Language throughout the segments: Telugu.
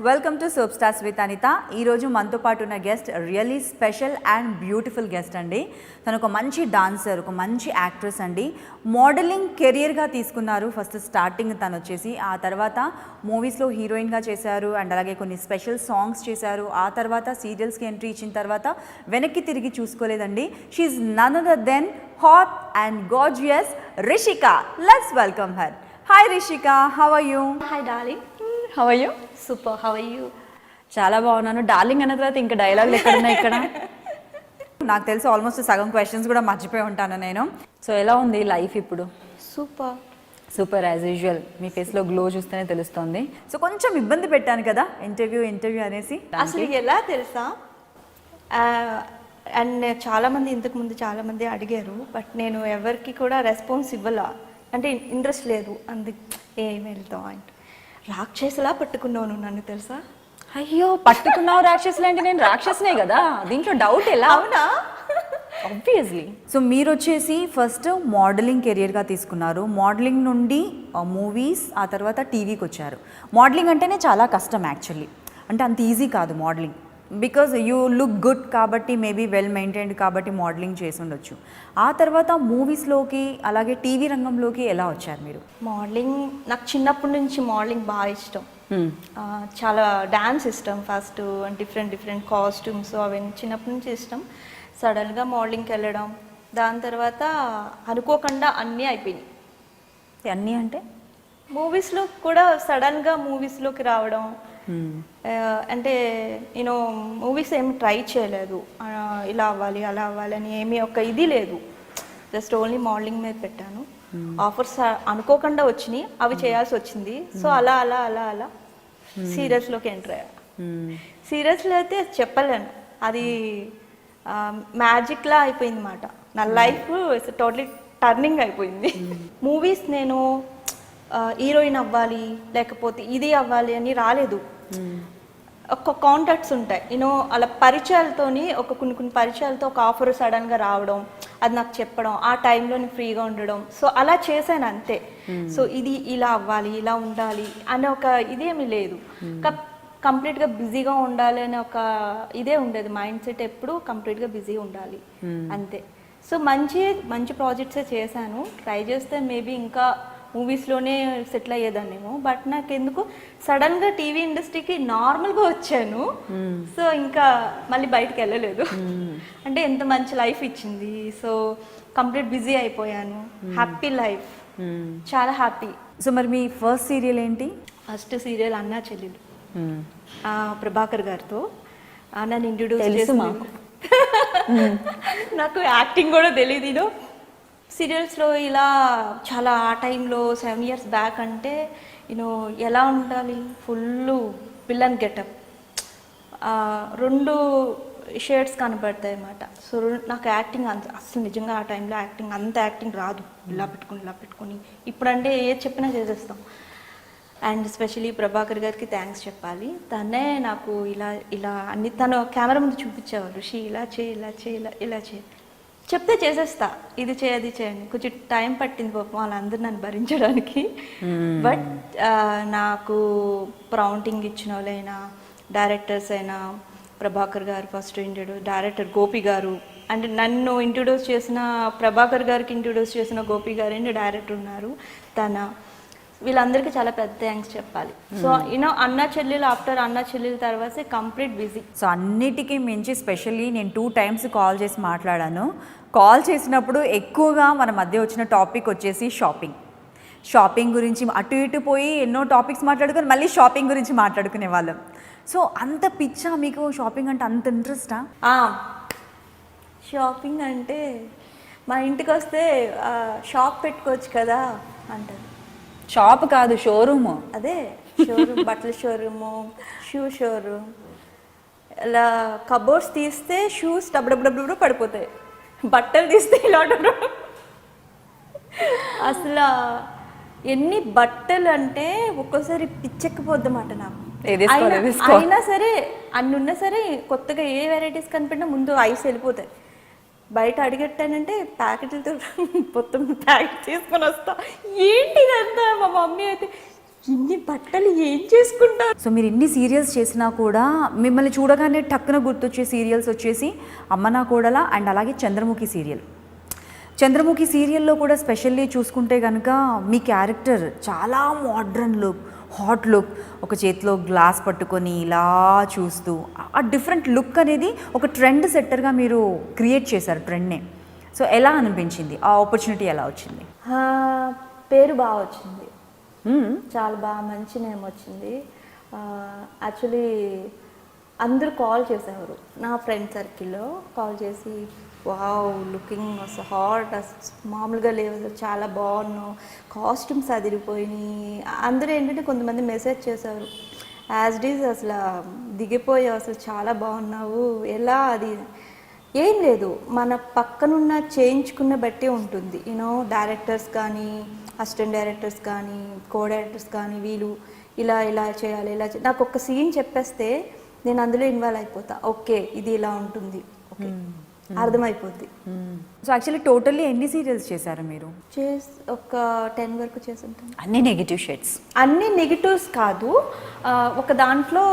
Welcome to soap stars with Anitha. ఈరోజు మనతో పాటు ఉన్న guest really special and beautiful guest అండి. తను ఒక మంచి డాన్సర్, ఒక మంచి యాక్ట్రెస్ అండి. మోడలింగ్ కెరియర్గా తీసుకున్నారు. ఫస్ట్ స్టార్టింగ్ తను వచ్చేసి, ఆ తర్వాత మూవీస్లో హీరోయిన్గా చేశారు అండ్ అలాగే కొన్ని స్పెషల్ సాంగ్స్ చేశారు. ఆ తర్వాత సీరియల్స్కి ఎంట్రీ ఇచ్చిన తర్వాత వెనక్కి తిరిగి చూసుకోలేదండి. She none other than hot and gorgeous Rishika. Let's welcome her. Hi Rishika, how are you? Hi darling, how are you? Super, how are you? చాలా బాగున్నాను. డార్లింగ్ అన్న తర్వాత ఇంకా డైలాగులు ఎక్కడున్నాయి ఇక్కడ? నాకు తెలిసి ఆల్మోస్ట్ సగం క్వశ్చన్స్ కూడా మర్చిపోయి ఉంటాను నేను. సో ఎలా ఉంది లైఫ్ ఇప్పుడు? Super super as usual. మీ ఫేస్లో గ్లో చూస్తేనే తెలుస్తుంది. సో కొంచెం ఇబ్బంది పెట్టాను కదా ఇంటర్వ్యూ అనేసి. అసలు ఎలా తెలుసా, అండ్ చాలామంది ఇంతకుముందు చాలామంది అడిగారు, బట్ నేను ఎవరికి కూడా రెస్పాన్స్ ఇవ్వాల, అంటే ఇంట్రెస్ట్ లేదు. అందుకు ఏం వెళ్తాం అంటే రాక్షసులా పట్టుకున్నాను నన్ను, తెలుసా? అయ్యో, పట్టుకున్నావు రాక్షసులు అంటే నేను రాక్షసునే కదా, దీంట్లో డౌట్ ఎలా? అవునా? ఆబ్వియస్లీ. సో మీరు వచ్చేసి ఫస్ట్ మోడలింగ్ కెరియర్గా తీసుకున్నారు. మోడలింగ్ నుండి మూవీస్, ఆ తర్వాత టీవీకి వచ్చారు. మోడలింగ్ అంటేనే చాలా కష్టం యాక్చువల్లీ, అంటే అంత ఈజీ కాదు modelling. Because you look good కాబట్టి, మేబీ వెల్ మెయింటైన్డ్ కాబట్టి మోడలింగ్ చేసి ఉండొచ్చు. ఆ తర్వాత మూవీస్లోకి అలాగే టీవీ రంగంలోకి ఎలా వచ్చారు మీరు? మోడలింగ్ నాకు చిన్నప్పటి నుంచి మోడలింగ్ బాగా ఇష్టం. చాలా డాన్స్ ఇష్టం. ఫస్ట్ డిఫరెంట్ కాస్ట్యూమ్స్ అవన్నీ చిన్నప్పటి నుంచి ఇష్టం. సడన్గా మోడలింగ్కి వెళ్ళడం, దాని తర్వాత అనుకోకుండా అన్నీ అయిపోయినాయి. అన్నీ అంటే మూవీస్లో కూడా సడన్గా మూవీస్లోకి రావడం. అంటే నేను మూవీస్ ఏమి ట్రై చేయలేదు, ఇలా అవ్వాలి అలా అవ్వాలి అని ఏమీ ఒక ఇది లేదు. జస్ట్ ఓన్లీ మోడలింగ్ మీద పెట్టాను. ఆఫర్స్ అనుకోకుండా వచ్చినాయి, అవి చేయాల్సి వచ్చింది. సో అలా అలా అలా అలా సీరియల్స్లోకి ఎంటర్ అయ్యా. సీరియల్స్లో అయితే చెప్పలేను, అది మ్యాజిక్లా అయిపోయింది అన్నమాట. నా లైఫ్ టోటలీ టర్నింగ్ అయిపోయింది. మూవీస్ నేను హీరోయిన్ అవ్వాలి లేకపోతే ఇది అవ్వాలి అని రాలేదు. ఒక కాంటాక్ట్స్ ఉంటాయి, యూనో అలా పరిచయాలతోని, కొన్ని పరిచయాలతో ఒక ఆఫర్ సడన్గా రావడం, అది నాకు చెప్పడం, ఆ టైంలో నేను ఫ్రీగా ఉండడం. సో అలా చేశాను అంతే. సో ఇది ఇలా అవ్వాలి, ఇలా ఉండాలి అనే ఒక ఇదేమీ లేదు. కంప్లీట్గా బిజీగా ఉండాలి అనే ఒక ఇదే ఉండేది మైండ్ సెట్. ఎప్పుడు కంప్లీట్గా బిజీ ఉండాలి అంతే. సో మంచి ప్రాజెక్ట్సే చేశాను. ట్రై చేస్తే మేబీ ఇంకా మూవీస్లోనే సెటిల్ అయ్యేదాన్నేమో. బట్ నాకు ఎందుకు సడన్గా టీవీ ఇండస్ట్రీకి నార్మల్గా వచ్చాను. సో ఇంకా మళ్ళీ బయటకు వెళ్ళలేదు. అంటే ఎంత మంచి లైఫ్ ఇచ్చింది. సో కంప్లీట్ బిజీ అయిపోయాను. హ్యాపీ లైఫ్, చాలా హ్యాపీ. సో మరి మీ ఫస్ట్ సీరియల్ ఏంటి? ఫస్ట్ సీరియల్ అన్నా చెల్లెలు, ప్రభాకర్ గారితో. నన్ను ఇంట్రొడ్యూస్ చేసి, నాకు యాక్టింగ్ కూడా తెలియదు. సీరియల్స్లో ఇలా చాలా ఆ టైంలో 7 years బ్యాక్ అంటే యూనో ఎలా ఉండాలి, ఫుల్ విలన్ గెటప్, 2 షేడ్స్ కనపడతాయి అన్నమాట. సో నాకు యాక్టింగ్ అసలు నిజంగా ఆ టైంలో అంత యాక్టింగ్ రాదు. ఇలా పెట్టుకొని ఇప్పుడంటే ఏది చెప్పినా చేసేస్తాం. అండ్ స్పెషలీ ప్రభాకర్ గారికి థ్యాంక్స్ చెప్పాలి. తనే నాకు ఇలా అన్ని తను కెమెరా ముందు చూపించేవారు. ఋషి ఇలా చేయి చెప్తే చేసేస్తా, ఇది చేయి అది చేయని. కొంచెం టైం పట్టింది పాపం వాళ్ళందరూ నన్ను భరించడానికి. బట్ నాకు ప్రౌంటింగ్ ఇచ్చిన వాళ్ళైనా, డైరెక్టర్స్ అయినా, ప్రభాకర్ గారు ఫస్ట్ డైరెక్టర్ గోపి గారు, అంటే నన్ను ఇంట్రొడ్యూస్ చేసిన ప్రభాకర్ గారికి ఇంట్రొడ్యూస్ చేసిన గోపి గారు అండ్ డైరెక్టర్ ఉన్నారు తన, వీళ్ళందరికీ చాలా పెద్ద థ్యాంక్స్ చెప్పాలి. సో యూనో అన్న చెల్లెలు ఆఫ్టర్ అన్న చెల్లెలు తర్వాత కంప్లీట్ బిజీ. సో అన్నిటికీ మించి స్పెషల్లీ నేను 2 times కాల్ చేసి మాట్లాడాను. కాల్ చేసినప్పుడు ఎక్కువగా మన మధ్య వచ్చిన టాపిక్ వచ్చేసి షాపింగ్ గురించి. అటు ఇటు పోయి ఎన్నో టాపిక్స్ మాట్లాడుకొని మళ్ళీ షాపింగ్ గురించి మాట్లాడుకునే వాళ్ళం. సో అంత పిచ్చా మీకు షాపింగ్ అంటే, అంత ఇంట్రెస్టా? షాపింగ్ అంటే మా ఇంటికి వస్తే షాప్ పెట్టుకోవచ్చు కదా అంటారు. షాప్ కాదు, షోరూమ్. అదే షోరూమ్, బట్టల షోరూము, షూ షోరూమ్. ఇలా కబోర్డ్స్ తీస్తే షూస్ డబ్బు పడిపోతాయి, బట్టలు తీస్తే ఇలా అసలు ఎన్ని బట్టలు అంటే ఒక్కోసారి పిచ్చెక్కిపోద్దన్నమాట నాకు. అయినా సరే అన్ని ఉన్నా సరే కొత్తగా ఏ వెరైటీస్ కనిపెట్టినా ముందు ఐస్ వెళ్ళిపోతాయి. బయట అడిగట్టానంటే ప్యాకెట్లతో మొత్తం ప్యాకెట్ తీసుకొని వస్తా. ఏంటిదంతా మా మమ్మీ అయితే ఇన్ని బట్టలు ఏం చేసుకుంటారు. సో మీరు ఇన్ని సీరియల్స్ చేసినా కూడా మిమ్మల్ని చూడగానే టక్కున గుర్తొచ్చే సీరియల్స్ వచ్చేసి అమ్మ నా కోడల అండ్ అలాగే చంద్రముఖి సీరియల్. చంద్రముఖి సీరియల్లో కూడా స్పెషల్లీ చూసుకుంటే కనుక మీ క్యారెక్టర్ చాలా మోడ్రన్ లుక్, హాట్ లుక్, ఒక చేతిలో గ్లాస్ పట్టుకొని ఇలా చూస్తూ ఆ డిఫరెంట్ లుక్ అనేది ఒక ట్రెండ్ సెట్టర్గా మీరు క్రియేట్ చేశారు ట్రెండ్నే. సో ఎలా అనిపించింది, ఆ ఆపర్చునిటీ ఎలా వచ్చింది? పేరు బాగా వచ్చింది, చాలా బాగా మంచి నేమ్ వచ్చింది. యాక్చువల్లీ అందరూ కాల్ చేసేవారు నా ఫ్రెండ్ సర్కిల్లో, కాల్ చేసి వావ్ లుకింగ్ అసలు హాట్, మామూలుగా లేదు, చాలా బాగున్నావు, కాస్ట్యూమ్స్ అదిరిపోయినాయి. అందరూ ఏంటంటే కొంతమంది మెసేజ్ చేశారు యాజ్ ఇట్ ఈజ్ అసలు దిగిపోయావు, అసలు చాలా బాగున్నావు, ఎలా అది ఏం లేదు, మన పక్కనున్న చేయించుకున్న బట్టి ఉంటుంది. యూనో డైరెక్టర్స్ కానీ, అసిస్టెంట్ డైరెక్టర్స్ కానీ, కో డైరెక్టర్స్ కానీ, వీళ్ళు ఇలా ఇలా చేయాలి, ఇలా నాకు ఒక సీన్ చెప్పేస్తే నేను అందులో ఇన్వాల్వ్ అయిపోతా. ఓకే ఇది ఇలా ఉంటుంది, ఓకే అర్థమైపోద్ది. సో యాక్చువల్లీ టోటల్లీ ఎన్ని సీరియల్స్ చేశారు మీరు? ఒక 10 వరకు చేసుంటాను. అన్ని నెగిటివ్ షేడ్స్? అన్ని నెగిటివ్స్ కాదు, ఒక దాంట్లో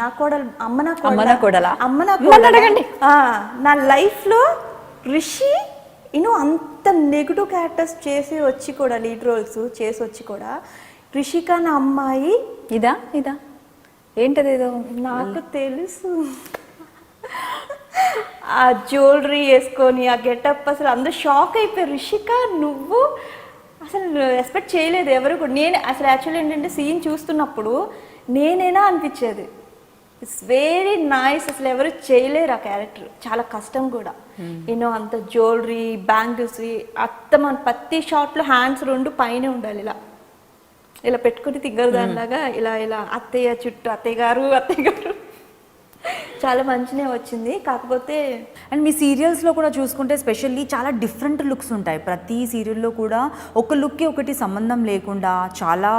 నా కోడలు అమ్మ నా కోడల అడగండి. నా లైఫ్లో రిషి అంత నెగిటివ్ క్యారెక్టర్స్ చేసి వచ్చి కూడా, లీడ్ రోల్స్ చేసి వచ్చి కూడా, రిషిక నా అమ్మాయి ఇదా ఏంటది ఏదో నాకు తెలుసు, ఆ జ్యువెలరీ వేసుకొని ఆ గెటప్ అసలు అందరూ షాక్ అయిపోయారు. రిషిక నువ్వు అసలు ఎక్స్పెక్ట్ చేయలేదు ఎవరు కూడా. నేను అసలు యాక్చువల్లీ ఏంటంటే సీన్ చూస్తున్నప్పుడు నేనేనా అనిపించేది. ఇట్స్ వెరీ నైస్, అసలు ఎవరు చేయలేరు ఆ క్యారెక్టర్, చాలా కష్టం కూడా. అంత జ్యువెలరీ, బ్యాంగిల్స్, మన ప్రతి షాట్లో హ్యాండ్స్ 2 పైనే ఉండాలి, ఇలా ఇలా పెట్టుకుని తిగ్గరు దానిలాగా ఇలా ఇలా అత్తయ్య చుట్టూ అత్తయ్య గారు చాలా మంచినే వచ్చింది. కాకపోతే అండ్ మీ సీరియల్స్లో కూడా చూసుకుంటే స్పెషల్లీ చాలా డిఫరెంట్ లుక్స్ ఉంటాయి. ప్రతి సీరియల్లో కూడా ఒక లుక్కి ఒకటి సంబంధం లేకుండా చాలా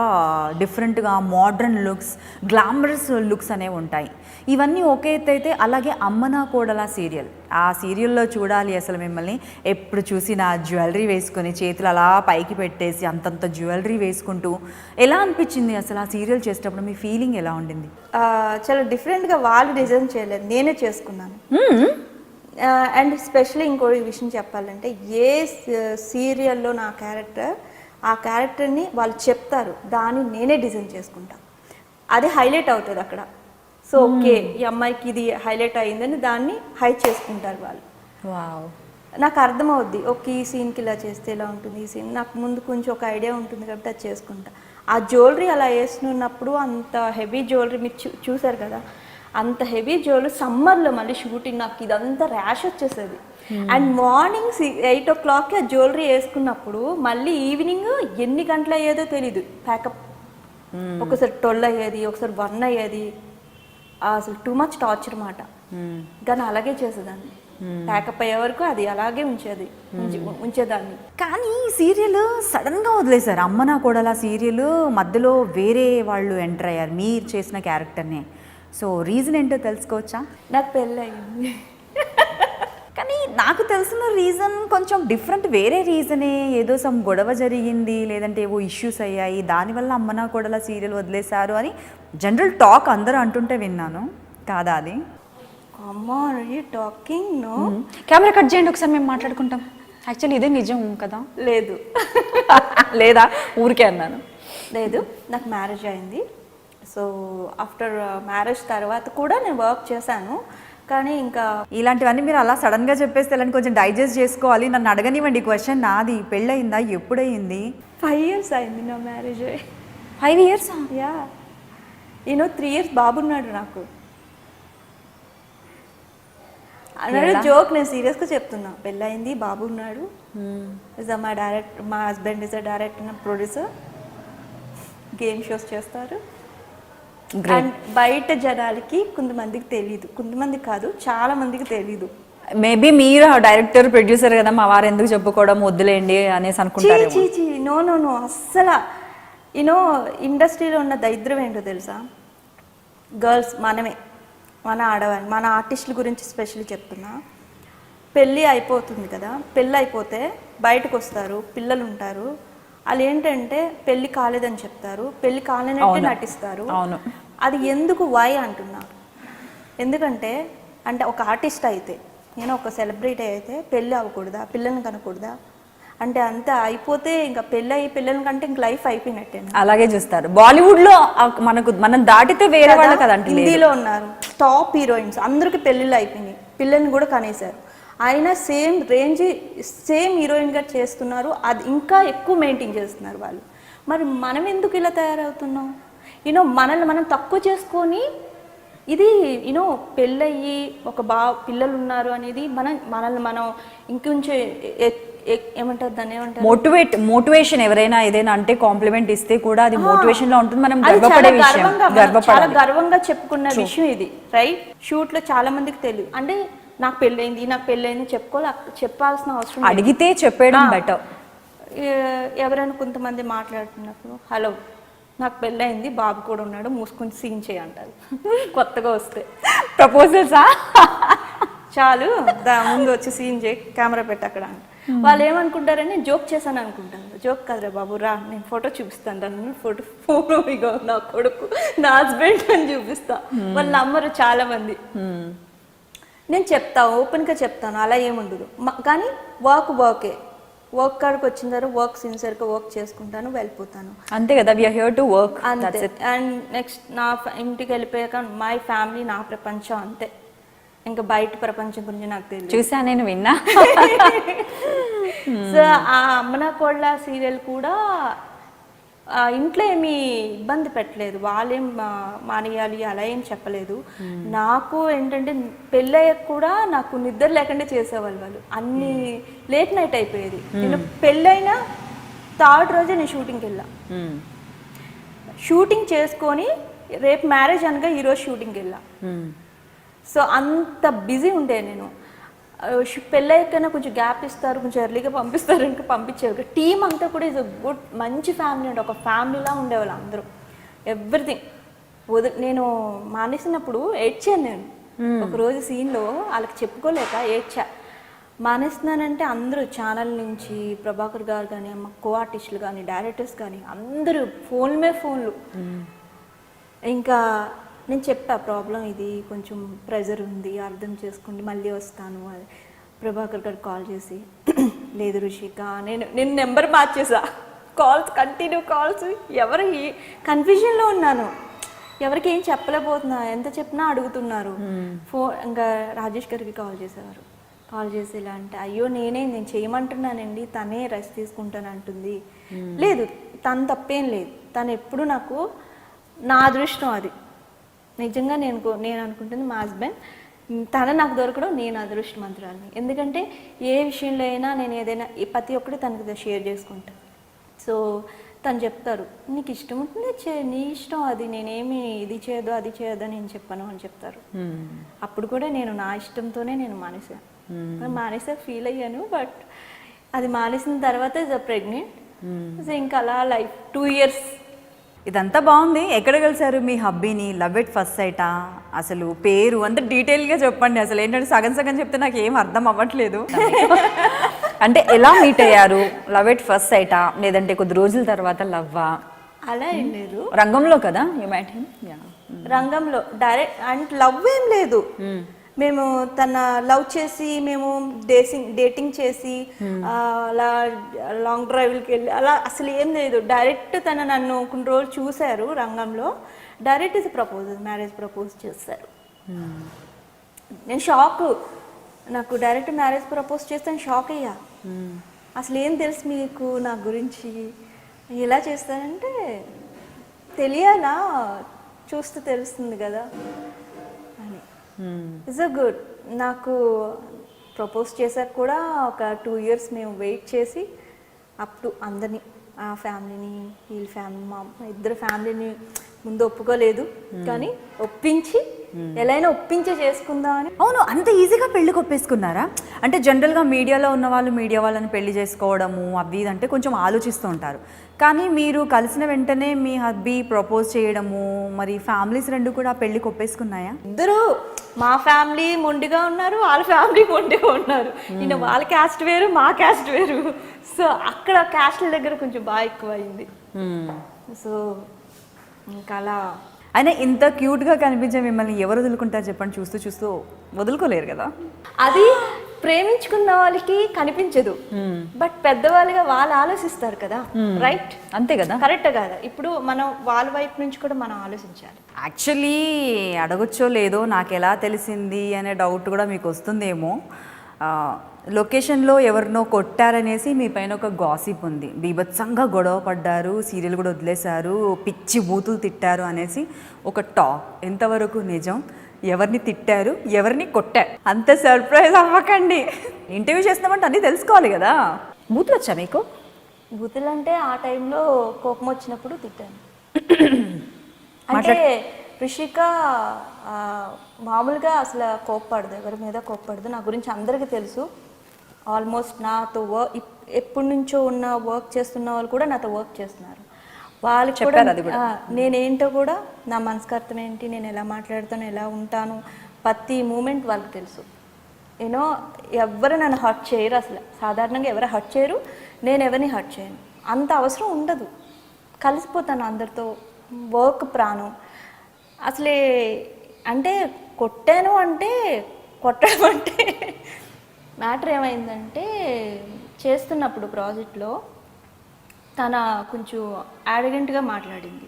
డిఫరెంట్గా మోడ్రన్ లుక్స్, గ్లామరస్ లుక్స్ అనేవి ఉంటాయి. ఇవన్నీ ఒకే ఎత్తు అయితే, అలాగే అమ్మ నా కోడల సీరియల్, ఆ సీరియల్లో చూడాలి అసలు మిమ్మల్ని ఎప్పుడు చూసినా జ్యువెలరీ వేసుకొని చేతులు అలా పైకి పెట్టేసి అంతంత జ్యువెలరీ వేసుకుంటూ ఎలా అనిపించింది అసలు ఆ సీరియల్ చేసేటప్పుడు? మీ ఫీలింగ్ ఎలా ఉండింది? చాలా డిఫరెంట్గా వాళ్ళు డిజైన్ చేయలేదు, నేనే చేసుకున్నాను. అండ్ స్పెషల్లీ ఇంకో విషయం చెప్పాలంటే, ఏ సీరియల్లో నా క్యారెక్టర్, ఆ క్యారెక్టర్ని వాళ్ళు చెప్తారు, దాన్ని నేనే డిజైన్ చేసుకుంటా. అది హైలైట్ అవుతుంది అక్కడ. సో ఓకే ఈ అమ్మాయికి ఇది హైలైట్ అయ్యిందని దాన్ని హైట్ చేసుకుంటారు వాళ్ళు. వావ్, నాకు అర్థమవుద్ది, ఓకే ఈ సీన్కి ఇలా చేస్తే ఇలా ఉంటుంది, ఈ సీన్ నాకు ముందు కొంచెం ఒక ఐడియా ఉంటుంది కాబట్టి అది చేసుకుంటా. ఆ జ్యువెలరీ అలా వేస్తున్నప్పుడు అంత హెవీ జ్యువెలరీ మీరు చూసారు కదా, అంత హెవీ జ్యువెలరీ సమ్మర్లో మళ్ళీ షూటింగ్, నాకు ఇదంతా ర్యాష్ వచ్చేసేది. అండ్ మార్నింగ్ 8 o'clockకి ఆ జ్యువెలరీ వేసుకున్నప్పుడు మళ్ళీ ఈవినింగ్ ఎన్ని గంటలు అయ్యేదో తెలీదు ప్యాకప్. ఒకసారి 12 అయ్యేది, ఒకసారి 1 అయ్యేది. అసలు టూ మచ్ టార్చర్ మాట. కానీ అలాగే చేసేదాన్ని, ప్యాకప్ అయ్యే వరకు అది అలాగే ఉంచేదాన్ని. కానీ ఈ సీరియల్ సడన్గా వదిలేశారు, అమ్మ నా కోడల సీరియల్ మధ్యలో వేరే వాళ్ళు ఎంటర్ అయ్యారు మీరు చేసిన క్యారెక్టర్నే. సో రీజన్ ఏంటో తెలుసుకోవచ్చా? నాకు పెళ్ళి అయింది. కానీ నాకు తెలిసిన రీజన్ కొంచెం డిఫరెంట్, వేరే రీజనే, ఏదో సమ్ గొడవ జరిగింది, లేదంటే ఏవో ఇష్యూస్ అయ్యాయి, దానివల్ల అమ్మ నా కోడల సీరియల్ వదిలేశారు అని జనరల్ టాక్ అందరూ అంటుంటే విన్నాను. కాదా అది? అమ్మా టాకింగ్ నో. కెమెరా కట్ చేయండి ఒకసారి, మేము మాట్లాడుకుంటాం. యాక్చువల్లీ ఇదే నిజం కదా? లేదు లేదా ఊరికే అన్నాను. లేదు, నాకు మ్యారేజ్ అయింది. సో ఆఫ్టర్ మ్యారేజ్ తర్వాత కూడా నేను వర్క్ చేశాను. కానీ ఇంకా ఇలాంటివన్నీ మీరు అలా సడన్గా చెప్పేస్తే ఇలాంటి కొంచెం డైజెస్ట్ చేసుకోవాలి. నన్ను అడగనివ్వండి క్వశ్చన్, నాది పెళ్ళయిందా, ఎప్పుడయింది? 5 years అయింది నా మ్యారేజ్. 5 years? యా, 3 years బాబున్నాడు నాకు. అన్నాడు జోక్, నేను సీరియస్గా చెప్తున్నా. పెళ్ళయింది, బాబు ఉన్నాడు. మా husband is a director and producer, game shows చేస్తారు. అండ్ బయట జనాలకి కొంతమందికి తెలీదు, కొంతమంది కాదు చాలా మందికి తెలీదు. మేబీ మీరు డైరెక్టర్ ప్రొడ్యూసర్ కదా, మా వారు ఎందుకు చెప్పుకోవడం, వద్దులేండి అనేసి అనుకుంటారు. నో నో నో అస్సలు. ఇండస్ట్రీలో ఉన్న దరిద్రం ఏంటో తెలుసా? గర్ల్స్ మనమే, మన ఆడవాళ్ళు, మన ఆర్టిస్టుల గురించి స్పెషల్లీ చెప్తున్నా. పెళ్ళి అయిపోతుంది కదా, పెళ్ళి అయిపోతే బయటకు వస్తారు, పిల్లలు ఉంటారు. వాళ్ళు ఏంటంటే పెళ్లి కాలేదని చెప్తారు, పెళ్లి కాలేనట్టే నటిస్తారు. అవును. అది ఎందుకు వై అంటున్నా, ఎందుకంటే అంటే ఒక ఆర్టిస్ట్ అయితే, నేను ఒక సెలబ్రిటీ అయితే పెళ్ళి అవ్వకూడదా, పిల్లల్ని కనకూడదా అంటే అంతా అయిపోతే ఇంకా పెళ్ళి అయ్యి పిల్లల కంటే ఇంక లైఫ్ అయిపోయినట్టే. అలాగే చూస్తారు. బాలీవుడ్ లో మనం దాటితే వేరే వాళ్ళు కదంటే హిందీలో ఉన్నారు టాప్ హీరోయిన్స్, అందరికి పెళ్ళిళ్ళు అయిపోయినాయి, పిల్లల్ని కూడా కనేశారు, అయినా సేమ్ రేంజ్ సేమ్ హీరోయిన్గా చేస్తున్నారు, అది ఇంకా ఎక్కువ మెయింటైన్ చేస్తున్నారు వాళ్ళు. మరి మనం ఎందుకు ఇలా తయారవుతున్నాం? మనల్ని మనం తక్కువ చేసుకొని, ఇది పెళ్ళయ్యి ఒక పిల్లలు ఉన్నారు అనేది మనల్ని మనం ఇంకొంచెం ఏమంటారు దాన్ని, ఏమంటారు, మోటివేషన్. ఎవరైనా ఏదైనా అంటే కాంప్లిమెంట్ ఇస్తే కూడా అది మోటివేషన్ లో ఉంటుంది. మనం గర్వపడే విషయం, చాలా గర్వంగా చెప్పుకున్న విషయం ఇది, రైట్? షూట్ లో చాలా మందికి తెలియదు, అంటే నాకు పెళ్ళైంది చెప్పాల్సిన అవసరం, అడిగితే చెప్పేయడం బెటర్. ఎవరైనా కొంతమంది మాట్లాడుతున్నప్పుడు, హలో నాకు పెళ్ళయింది, బాబు కూడా ఉన్నాడు, మూసుకొని సీన్ చేయంటారు కొత్తగా వస్తే ప్రపోజల్సా, చాలు ముందు వచ్చి సీన్ చేయి, కెమెరా పెట్టి అక్కడ అంటే వాళ్ళు ఏమనుకుంటారని జోక్ చేశాను అనుకుంటాను. జోక్ కదరా బాబు, రా నేను ఫోటో చూపిస్తాను, నన్ను ఫోటో ఇగో నా కొడుకు నా హస్బెండ్ అని చూపిస్తా. వాళ్ళు నమ్మరు చాలా మంది. నేను ఓపెన్గా చెప్తాను, అలా ఏముండదు. కానీ వర్క్ కాడికి వచ్చిన తర్వాత వర్క్ సిన్సియర్గా వర్క్ చేసుకుంటాను, వెళ్ళిపోతాను, అంతే కదా. We are here to work, అంతే. అండ్ నెక్స్ట్ నా ఇంటికి వెళ్ళిపోయాక మై ఫ్యామిలీ నా ప్రపంచం, అంతే. ఇంకా బయట ప్రపంచం గురించి నాకు తెలియదు. చూసా, నేను విన్నా. సో ఆ అమ్మన కోళ్ళ సీరియల్ కూడా ఇంట్లో ఏమీ ఇబ్బంది పెట్టలేదు, వాళ్ళేం మానేయాలి అలా ఏం చెప్పలేదు. నాకు ఏంటంటే పెళ్ళయ్యాక కూడా నాకు నిద్ర లేకుండా చేసేవాళ్ళు వాళ్ళు, అన్ని లేట్ నైట్ అయిపోయేది. నేను పెళ్ళైనా థర్డ్ రోజే నేను షూటింగ్కి వెళ్ళా, షూటింగ్ చేసుకొని రేపు మ్యారేజ్ అనగా ఈరోజు షూటింగ్కి వెళ్ళా. సో అంత బిజీ ఉండే నేను. పెళ్ళయ్యాకైనా కొంచెం గ్యాప్ ఇస్తారు, కొంచెం ఎర్లీగా పంపిస్తారు, ఇంకా పంపించేవారు. టీం అంతా కూడా ఇస్ గుడ్, మంచి ఫ్యామిలీ ఉండే, ఒక ఫ్యామిలీలా ఉండేవాళ్ళు అందరూ. ఎవ్రీథింగ్ నేను మానేసినప్పుడు ఏడ్చాను నేను. ఒకరోజు సీన్లో వాళ్ళకి చెప్పుకోలేక ఏడ్చా. మానేస్తున్నానంటే అందరూ ఛానల్ నుంచి ప్రభాకర్ గారు కానీ, మా కో ఆర్టిస్టులు కానీ, డైరెక్టర్స్ కానీ అందరూ ఫోన్లు. ఇంకా నేను చెప్పా, ప్రాబ్లం ఇది, కొంచెం ప్రెజర్ ఉంది, అర్థం చేసుకోండి, మళ్ళీ వస్తాను. ప్రభాకర్ గారు కాల్ చేసి, లేదు రుషిక, నేను నెంబర్ మార్చేసా, కంటిన్యూ కాల్స్, ఎవరు కన్ఫ్యూజన్లో ఉన్నాను, ఎవరికి ఏం చెప్పలేకపోతున్నా, ఎంత చెప్పినా అడుగుతున్నారు. ఇంకా రాజేష్ గారికి కాల్ చేసేవారు, కాల్ చేసి ఇలా అంటే, అయ్యో నేను చేయమంటున్నానండి, తనే రెస్ట్ తీసుకుంటాను అంటుంది. లేదు, తను తప్పేం లేదు, తను ఎప్పుడు నాకు, నా అదృష్టం అది నిజంగా. నేను అనుకుంటుంది మా హస్బెండ్, తన నాకు దొరకడం నేను అదృష్టమంతురాలని. ఎందుకంటే ఏ విషయంలో అయినా నేను ఏదైనా ప్రతి ఒక్కటి తనకి షేర్ చేసుకుంటాను. సో తను చెప్తారు, నీకు ఇష్టం ఉంటుంది నీ ఇష్టం, అది నేనేమి ఇది చేయదు అది చేయదు అని నేను చెప్పను అని చెప్తారు. అప్పుడు కూడా నేను నా ఇష్టంతోనే నేను మానేసా ఫీల్ అయ్యాను. బట్ అది మానేసిన తర్వాత ఇస్ ప్రెగ్నెంట్. సో ఇంకా అలా లైఫ్ 2 years. ఇదంతా బాగుంది. ఎక్కడ కలిసారు మీ హబ్బీని? లవ్ ఎట్ ఫస్ట్ సైటా? అసలు పేరు అంత డీటెయిల్గా చెప్పండి. అసలు ఏంటంటే సగం చెప్తే నాకు ఏం అర్థం అవ్వట్లేదు. అంటే ఎలా మీట్ అయ్యారు? లవ్ ఎట్ ఫస్ట్ సైటా లేదంటే కొద్ది రోజుల తర్వాత లవ్వా? అలా ఏం లేదు, రంగంలో కదా యు మైట్ హిమ్. రంగంలో డైరెక్ట్ అండ్ లవ్ ఏం లేదు. మేము తన లవ్ చేసి మేము డేటింగ్ చేసి అలా లాంగ్ డ్రైవ్కి వెళ్ళి అలా అసలు ఏం లేదు. డైరెక్ట్ తన నన్ను కొన్ని రోజులు చూశారు రంగంలో, డైరెక్ట్ ఇది మ్యారేజ్ ప్రపోజ్ చేశారు. నేను షాక్, నాకు డైరెక్ట్ మ్యారేజ్ ప్రపోజ్ చేస్తే నేను షాక్ అయ్యా. అసలు ఏం తెలుసు మీకు నా గురించి, ఎలా చేస్తానంటే తెలియాలా, చూస్తే తెలుస్తుంది కదా అని. It's good. నాకు ప్రపోజ్ చేశాక కూడా ఒక 2 years మేము వెయిట్ చేసి అప్పుడు అందరినీ, ఆ ఫ్యామిలీని, వీళ్ళ ఫ్యామిలీ, మా ఇద్దరు ఫ్యామిలీని ముందు ఒప్పుకోలేదు కానీ ఒప్పించి ఎలా అయినా ఒప్పించే చేసుకుందామని. అవును, అంత ఈజీగా పెళ్లి కొప్పేసుకున్నారా? అంటే జనరల్గా మీడియాలో ఉన్న వాళ్ళు మీడియా వాళ్ళని పెళ్లి చేసుకోవడము అవి ఇదంటే కొంచెం ఆలోచిస్తూ ఉంటారు. కానీ మీరు కలిసిన వెంటనే మీ హస్బీ ప్రపోజ్ చేయడము, మరి ఫ్యామిలీస్ రెండు కూడా పెళ్లి కొప్పేసుకున్నాయా? ఇద్దరు మా ఫ్యామిలీ మొండిగా ఉన్నారు, వాళ్ళ ఫ్యామిలీ మొండిగా ఉన్నారు. ఈయన వాళ్ళ క్యాస్ట్ వేరు, మా క్యాస్ట్ వేరు. సో అక్కడ క్యాస్ట్ల దగ్గర కొంచెం బాగా ఎక్కువ అయింది. సో ఇంకా అలా. అయినా ఇంత క్యూట్గా కనిపించే మిమ్మల్ని ఎవరు వదులుకుంటారు చెప్పండి? చూస్తూ చూస్తూ వదులుకోలేరు కదా. అది ప్రేమించుకున్న వాళ్ళకి కనిపించదు, బట్ పెద్దవాళ్ళుగా వాళ్ళు ఆలోచిస్తారు కదా, రైట్? అంతే కదా, కరెక్ట్ కదా. ఇప్పుడు మనం వాళ్ళ వైపు నుంచి కూడా మనం ఆలోచించాలి. యాక్చువల్లీ అడగొచ్చో లేదో నాకు ఎలా తెలిసింది అనే డౌట్ కూడా మీకు వస్తుందేమో. లొకేషన్లో ఎవరినో కొట్టారనేసి మీ పైన ఒక గాసిప్ ఉంది, బీభత్సంగా గొడవ పడ్డారు, సీరియల్ కూడా వదిలేశారు, పిచ్చి బూతులు తిట్టారు అనేసి ఒక టాక్. ఎంతవరకు నిజం? ఎవరిని తిట్టారు, ఎవరిని కొట్టారు? అంత సర్ప్రైజ్ అవ్వకండి, ఇంటర్వ్యూ చేస్తున్నామంటే అన్నీ తెలుసుకోవాలి కదా. బూతులు వచ్చా మీకు? బూతులు అంటే ఆ టైంలో కోపం వచ్చినప్పుడు తిట్టాను. అంటే రిషిక మామూలుగా అసలు కోప్పడదు, ఎవరి మీద కోప్పడదు. నా గురించి అందరికీ తెలుసు. ఆల్మోస్ట్ నాతో ఎప్పటి నుంచో ఉన్న వర్క్ చేస్తున్న వాళ్ళు కూడా నాతో వర్క్ చేస్తున్నారు. వాళ్ళు చెప్పారు అది కూడా, నేనేంటో కూడా, నా మనస్కర్తం ఏంటి, నేను ఎలా మాట్లాడతాను, ఎలా ఉంటాను, ప్రతి మూమెంట్ వాళ్ళకి తెలుసు. యూనో ఎవరు నన్ను హర్ట్ చేయరు, అసలు సాధారణంగా ఎవరు హర్ట్ చేయరు, నేను ఎవరిని హర్ట్ చేయను. అంత అవసరం ఉండదు, కలిసిపోతాను అందరితో. వర్క్ ప్రాణం అసలే. అంటే కొట్టాను అంటే కొట్టడం అంటే మ్యాటర్ ఏమైందంటే, చేస్తున్నప్పుడు ప్రాజెక్ట్లో తన కొంచెం యారగెంట్గా మాట్లాడింది.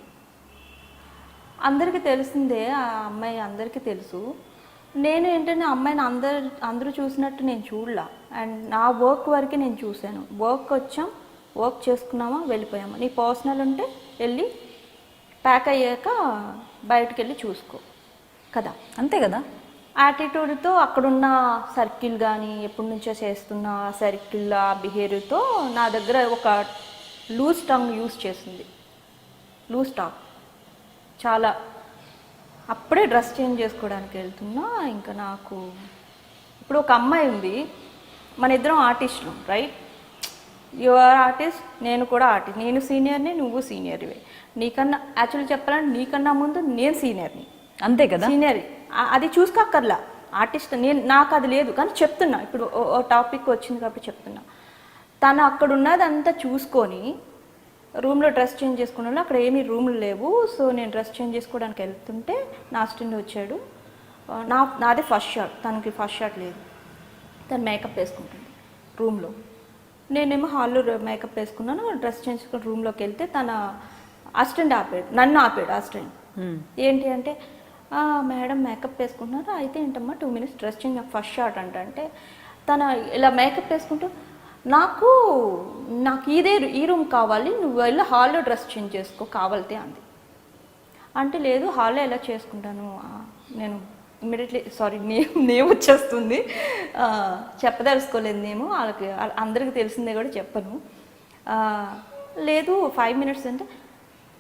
అందరికీ తెలిసిందే, ఆ అమ్మాయి అందరికీ తెలుసు. నేను ఏంటంటే అమ్మాయిని అందరూ చూసినట్టు నేను చూడలా. అండ్ నా వర్క్ వరకే నేను చూశాను. వర్క్ వచ్చాం, వర్క్ చేసుకున్నామా, వెళ్ళిపోయామా. నీ పర్సనల్ ఉంటే వెళ్ళి ప్యాక్ అయ్యాక బయటకు వెళ్ళి చూసుకో కదా, అంతే కదా. యాటిట్యూడ్తో అక్కడున్న సర్కిల్ కానీ ఎప్పటి నుంచో చేస్తున్న సర్కిల్ ఆ బిహేవియర్తో నా దగ్గర ఒక లూజ్ టంగ్ యూస్ చేసింది. లూజ్ టాక్ చాలా. అప్పుడే డ్రెస్ చేంజ్ చేసుకోవడానికి వెళ్తున్నా. ఇంకా నాకు ఇప్పుడు ఒక అమ్మాయి ఉంది, మన ఇద్దరం ఆర్టిస్టులు, రైట్? యు ఆర్ ఆర్టిస్ట్, నేను కూడా ఆర్టిస్ట్. నేను సీనియర్ని, నువ్వు సీనియర్వే. నీకన్నా యాక్చువల్లీ చెప్పాలంటే నీకన్నా ముందు నేను సీనియర్ని, అంతే కదా. సీనియర్ అది చూసుకోక్కర్లా, ఆర్టిస్ట్ నాకు అది లేదు. కానీ చెప్తున్నా, ఇప్పుడు ఓ టాపిక్ వచ్చింది కాబట్టి చెప్తున్నా. తను అక్కడ ఉన్నదంతా చూసుకొని రూమ్లో డ్రెస్ చేంజ్ చేసుకున్నాను. అక్కడ ఏమీ రూమ్లు లేవు. సో నేను డ్రెస్ చేంజ్ చేసుకోవడానికి వెళ్తుంటే నా అసిస్టెంట్ వచ్చాడు. నాది ఫస్ట్ షాట్, తనకి ఫస్ట్ షాట్ లేదు. తను మేకప్ వేసుకుంటుంది రూమ్లో, నేనేమో హాల్లో మేకప్ వేసుకున్నాను. డ్రెస్ చేంజ్ చేసుకుని రూమ్లోకి వెళ్తే తన అసిస్టెంట్ ఆపాడు, నన్ను ఆపాడు అసిస్టెంట్. ఏంటి అంటే, మేడం మేకప్ వేసుకుంటున్నారు, అయితే ఏంటమ్మా 2 minutes డ్రెస్ చేంజ్, నాకు ఫస్ట్ షాట్ అంటే తను ఇలా మేకప్ వేసుకుంటూ నాకు ఈ రూమ్ కావాలి, నువ్వు వెళ్ళి హాల్లో డ్రెస్ చేంజ్ చేసుకో కావాలితే అంది. అంటే లేదు, హాల్లో ఎలా చేసుకుంటాను, నేను ఇమ్మీడియట్లీ సారీ నేమ్ వచ్చేస్తుంది, చెప్పదలుచుకోలేదు. నేము వాళ్ళకి అందరికీ తెలిసిందే కూడా చెప్పను. లేదు 5 minutes అంటే,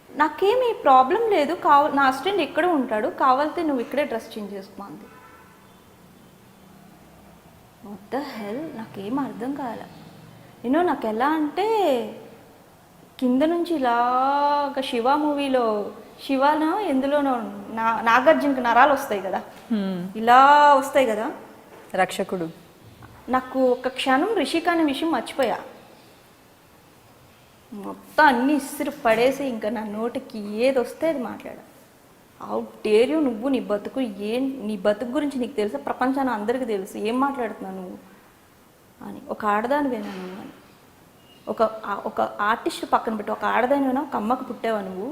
నాకేమీ ప్రాబ్లం లేదు, నా అసిస్టెంట్ ఇక్కడే ఉంటాడు, కావాలితే నువ్వు ఇక్కడే డ్రెస్ చేంజ్ చేసుకో అంది. వాట్ ద హెల్, నాకేం అర్థం కాలే. నాకు ఎలా అంటే కింద నుంచి ఇలాగ శివ మూవీలో శివాన ఎందులోనో నాగార్జునకి నరాలు వస్తాయి కదా, ఇలా వస్తాయి కదా, రక్షకుడు. నాకు ఒక క్షణం రిషిక అనే విషయం మర్చిపోయా. మొత్తం అన్ని ఇసురు పడేసి ఇంకా నా నోటికి ఏది వస్తే అది మాట్లాడా. హౌ డేర్ యూ, నువ్వు నీ బతుకు గురించి నీకు తెలుసా, ప్రపంచాన్ని అందరికీ తెలుసు, ఏం మాట్లాడుతున్నావు నువ్వు అని. ఒక ఆడదానివేనా నువ్వు అని, ఒక ఆర్టిస్ట్ పక్కన పెట్టి ఒక ఆడదానివేనా, ఒక అమ్మకు పుట్టావా నువ్వు,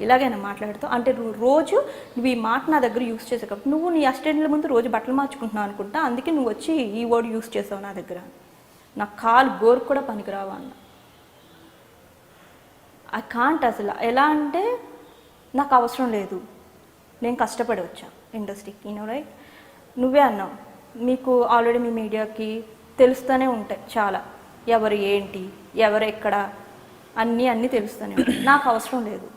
ఇలాగైనా మాట్లాడుతావు అంటే రోజు నువ్వు ఈ మాట నా దగ్గర యూస్ చేసావు కాబట్టి నువ్వు నీ అసిస్టెంట్ల ముందు రోజు బట్టలు మార్చుకుంటున్నావు అనుకుంటా, అందుకే నువ్వు వచ్చి ఈ వర్డ్ యూస్ చేసావు నా దగ్గర, నా కాలు గోరు కూడా పనికిరావా అన్న. ఐ కాంట్ అసలు. ఎలా అంటే నాకు అవసరం లేదు, నేను కష్టపడి వచ్చా ఇండస్ట్రీకి, రైట్? నువ్వే అన్నావు, మీకు ఆల్రెడీ మీ మీడియాకి తెలుస్తూనే ఉంటాయి చాలా, ఎవరు ఏంటి, ఎవరు ఎక్కడ, అన్నీ తెలుస్తూనే ఉంటాయి. నాకు అవసరం లేదు,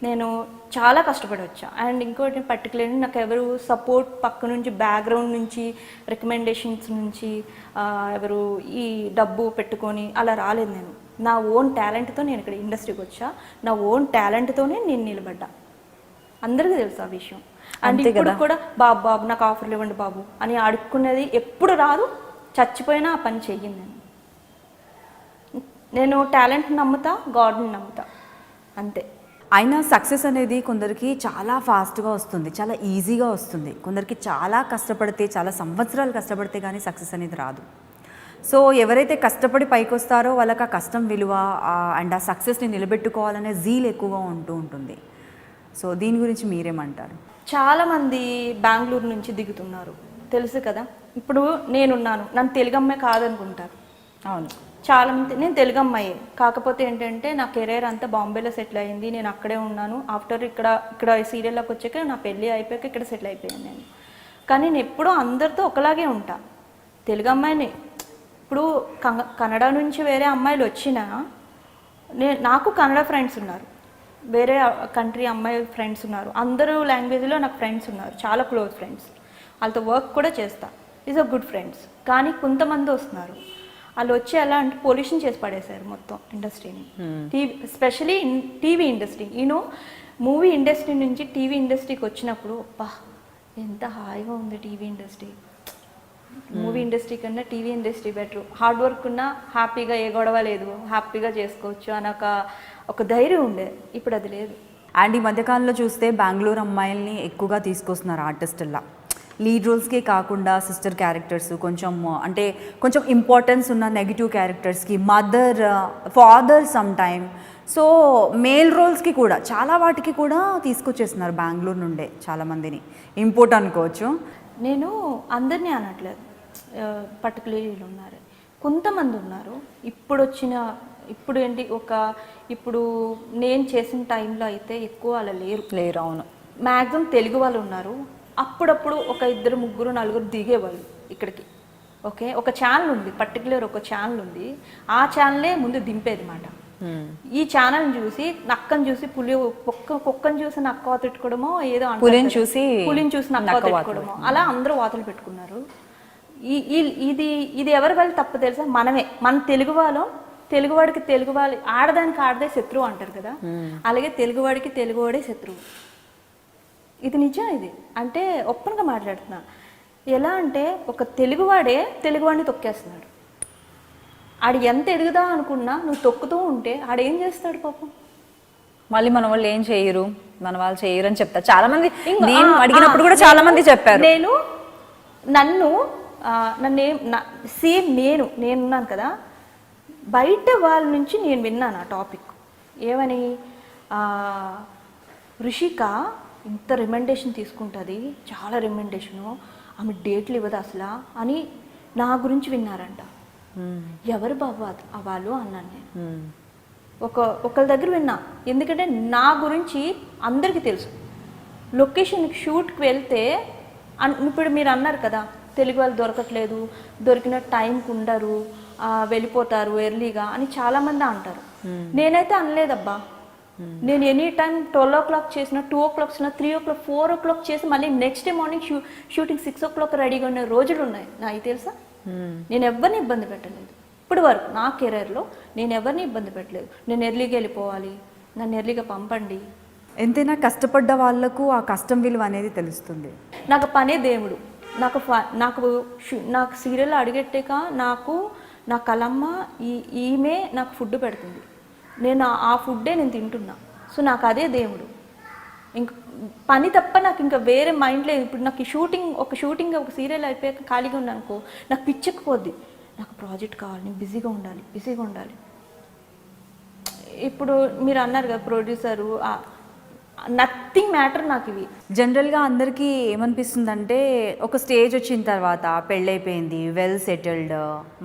నేను చాలా కష్టపడి వచ్చా. అండ్ ఇంకోటి పర్టికులర్లీ నాకు ఎవరు సపోర్ట్ పక్క నుంచి బ్యాక్గ్రౌండ్ నుంచి రికమెండేషన్స్ నుంచి ఎవరు ఈ డబ్బు పెట్టుకొని అలా రాలేదు. నేను నా ఓన్ టాలెంట్తో నేను ఇక్కడ ఇండస్ట్రీకి వచ్చా. నా ఓన్ టాలెంట్తోనే నేను నిలబడ్డా. అందరికీ తెలుసు ఆ విషయం. అండ్ ఇప్పుడు కూడా బాబు బాబు నాకు ఆఫర్లు ఇవ్వండి బాబు అని అడుక్కునేది ఎప్పుడు రాదు. చచ్చిపోయినా ఆ పని చెయ్యింది. నేను టాలెంట్ నమ్ముతా, గాడ్ని నమ్ముతా, అంతే. అయినా సక్సెస్ అనేది కొందరికి చాలా ఫాస్ట్గా వస్తుంది, చాలా ఈజీగా వస్తుంది. కొందరికి చాలా కష్టపడితే, చాలా సంవత్సరాలు కష్టపడితే కానీ సక్సెస్ అనేది రాదు. సో ఎవరైతే కష్టపడి పైకి వస్తారో వాళ్ళకి ఆ కష్టం విలువ అండ్ ఆ సక్సెస్ని నిలబెట్టుకోవాలనే జీల్ ఎక్కువగా ఉంటుంది. సో దీని గురించి మీరేమంటారు? చాలామంది బెంగళూరు నుంచి దిగుతున్నారు, తెలుసు కదా. ఇప్పుడు నేనున్నాను, నన్ను తెలుగు అమ్మాయి కాదనుకుంటారు. అవును, చాలామంది నేను తెలుగు అమ్మాయి, కాకపోతే ఏంటంటే నా కెరీర్ అంతా బాంబేలో సెటిల్ అయ్యింది. నేను అక్కడే ఉన్నాను. ఆఫ్టర్ ఇక్కడ సీరియల్లోకి వచ్చాక నా పెళ్ళి అయిపోయాక ఇక్కడ సెటిల్ అయిపోయాను నేను. కానీ నేను ఎప్పుడూ అందరితో ఒకలాగే ఉంటా, తెలుగు అమ్మాయిని. ఇప్పుడు కన్నడ నుంచి వేరే అమ్మాయిలు వచ్చినా నాకు కన్నడ ఫ్రెండ్స్ ఉన్నారు, వేరే కంట్రీ అమ్మాయి ఫ్రెండ్స్ ఉన్నారు, అందరూ లాంగ్వేజ్లో నాకు ఫ్రెండ్స్ ఉన్నారు, చాలా క్లోజ్ ఫ్రెండ్స్. వాళ్ళతో వర్క్ కూడా చేస్తా, ఈజ్ అ గుడ్ ఫ్రెండ్స్. కానీ కొంతమంది వస్తున్నారు, వాళ్ళు వచ్చి ఎలా అంటే పొల్యూషన్ చేసి పడేశారు మొత్తం ఇండస్ట్రీని. Especially TV industry. Movie industry నుంచి టీవీ ఇండస్ట్రీకి వచ్చినప్పుడు అబ్బా ఎంత హాయిగా ఉంది టీవీ ఇండస్ట్రీ. మూవీ ఇండస్ట్రీ కన్నా TV industry better. Hard work ఉన్నా హ్యాపీగా ఏ గొడవ లేదు, హ్యాపీగా చేసుకోవచ్చు అని ఒక ధైర్యం ఉండే. ఇప్పుడు అది లేదు. అండ్ ఈ మధ్యకాలంలో చూస్తే బెంగళూరు అమ్మాయిల్ని ఎక్కువగా తీసుకొస్తున్నారు ఆర్టిస్టుల్లా. లీడ్ రోల్స్కే కాకుండా సిస్టర్ క్యారెక్టర్స్, కొంచెం ఇంపార్టెన్స్ ఉన్న నెగిటివ్ క్యారెక్టర్స్కి, mother, father some time. So male రోల్స్కి కూడా చాలా వాటికి కూడా తీసుకొచ్చేస్తున్నారు బెంగళూరు నుండే చాలామందిని. ఇంపోర్ట్ అనుకోవచ్చు. నేను అందరినీ అనట్లేదు, పర్టికులర్లీ ఉన్నారు, కొంతమంది ఉన్నారు. ఇప్పుడు ఇప్పుడు నేను చేసిన టైంలో అయితే ఎక్కువ అలా లేరు. అవును, మ్యాక్సిమం తెలుగు వాళ్ళు ఉన్నారు. అప్పుడప్పుడు ఒక 2, 3, 4 దిగేవాళ్ళు ఇక్కడికి. ఓకే, ఒక ఛానల్ ఉంది, పర్టికులర్ ఒక ఛానల్ ఉంది. ఆ ఛానలే ముందు దింపేది మాట. ఈ ఛానల్ని చూసి నక్కని చూసి కుక్కని చూసి నక్క తిట్టుకోవడమో ఏదో, పులిని చూసి నక్క తిట్టుకోవడమో, అలా అందరూ వాతలు పెట్టుకున్నారు. ఇది ఎవరి వల్ల తప్పు తెలుసా? మనమే. మన తెలుగువాడికి తెలుగువాడి, ఆడదానికి ఆడదే శత్రువు అంటారు కదా, అలాగే తెలుగువాడికి తెలుగువాడే శత్రువు. ఇది నిజం. ఇది అంటే ఓపెన్గా మాట్లాడుతున్నా. ఎలా అంటే ఒక తెలుగువాడే తెలుగువాడిని తొక్కేస్తున్నాడు. ఆడు ఎంత ఎదుగుదాం అనుకున్నా నువ్వు తొక్కుతూ ఉంటే ఆడేం చేస్తాడు పాపం. మళ్ళీ మన వాళ్ళు ఏం చేయరు, మన వాళ్ళు చేయరు అని చెప్తారు చాలా మంది. నేను అడిగినప్పుడు కూడా చాలా మంది చెప్పారు. నన్ను సేమ్ నేనున్నాను కదా, బయట వాళ్ళ నుంచి నేను విన్నాను ఆ టాపిక్. ఏమని, రుషిక ఇంత రికమెండేషన్ తీసుకుంటుంది, చాలా రికమెండేషను, ఆమె డేట్లు ఇవ్వదు అసలు అని నా గురించి విన్నారంట. ఎవరు బాబు వాళ్ళు అన్నాను నేను. ఒకళ్ళ దగ్గర విన్నా. ఎందుకంటే నా గురించి అందరికీ తెలుసు. లొకేషన్కి షూట్కి వెళ్తే ఇప్పుడు మీరు అన్నారు కదా, తెలుగు వాళ్ళు దొరకట్లేదు, దొరికిన టైంకి ఉండరు, వెళ్ళిపోతారు ఎర్లీగా అని చాలామంది అంటారు. నేనైతే అనలేదబ్బా. నేను ఎనీ టైం 12 o'clock చేసిన, 2 o'clock చేసిన, 3 o'clock, 4 o'clock చేసి మళ్ళీ next day morning shooting 6 o'clock రెడీగా ఉన్న రోజులు ఉన్నాయి నాకు తెలుసా. నేను ఎవరిని ఇబ్బంది పెట్టలేదు ఇప్పుడు వరకు. నా కెరీర్లో నేను ఎవరిని ఇబ్బంది పెట్టలేదు. నేను ఎర్లీగా వెళ్ళిపోవాలి, నన్ను ఎర్లీగా పంపండి. ఎంతైనా కష్టపడ్డ వాళ్ళకు ఆ కష్టం విలువ అనేది తెలుస్తుంది. నాకు పనే దేవుడు. నాకు సీరియల్ అడిగెట్టాక నా కలమ్మ ఈమె నాకు ఫుడ్ పెడుతుంది. నేను ఆ ఫుడ్డే నేను తింటున్నా. సో నాకు అదే దేవుడు. ఇంక పని తప్ప నాకు ఇంకా వేరే మైండ్ లేదు. ఇప్పుడు నాకు ఒక సీరియల్ అయిపోయాక ఖాళీగా ఉన్నాను అనుకో, నాకు పిచ్చెక్కిపోద్ది. నాకు ప్రాజెక్ట్ కావాలి, నేను బిజీగా ఉండాలి. ఇప్పుడు మీరు అన్నారు కదా ప్రొడ్యూసరు, నథింగ్ మ్యాటర్ నాకు ఇవి. జనరల్గా అందరికీ ఏమనిపిస్తుందంటే, ఒక స్టేజ్ వచ్చిన తర్వాత పెళ్ళైపోయింది, వెల్ సెటిల్డ్,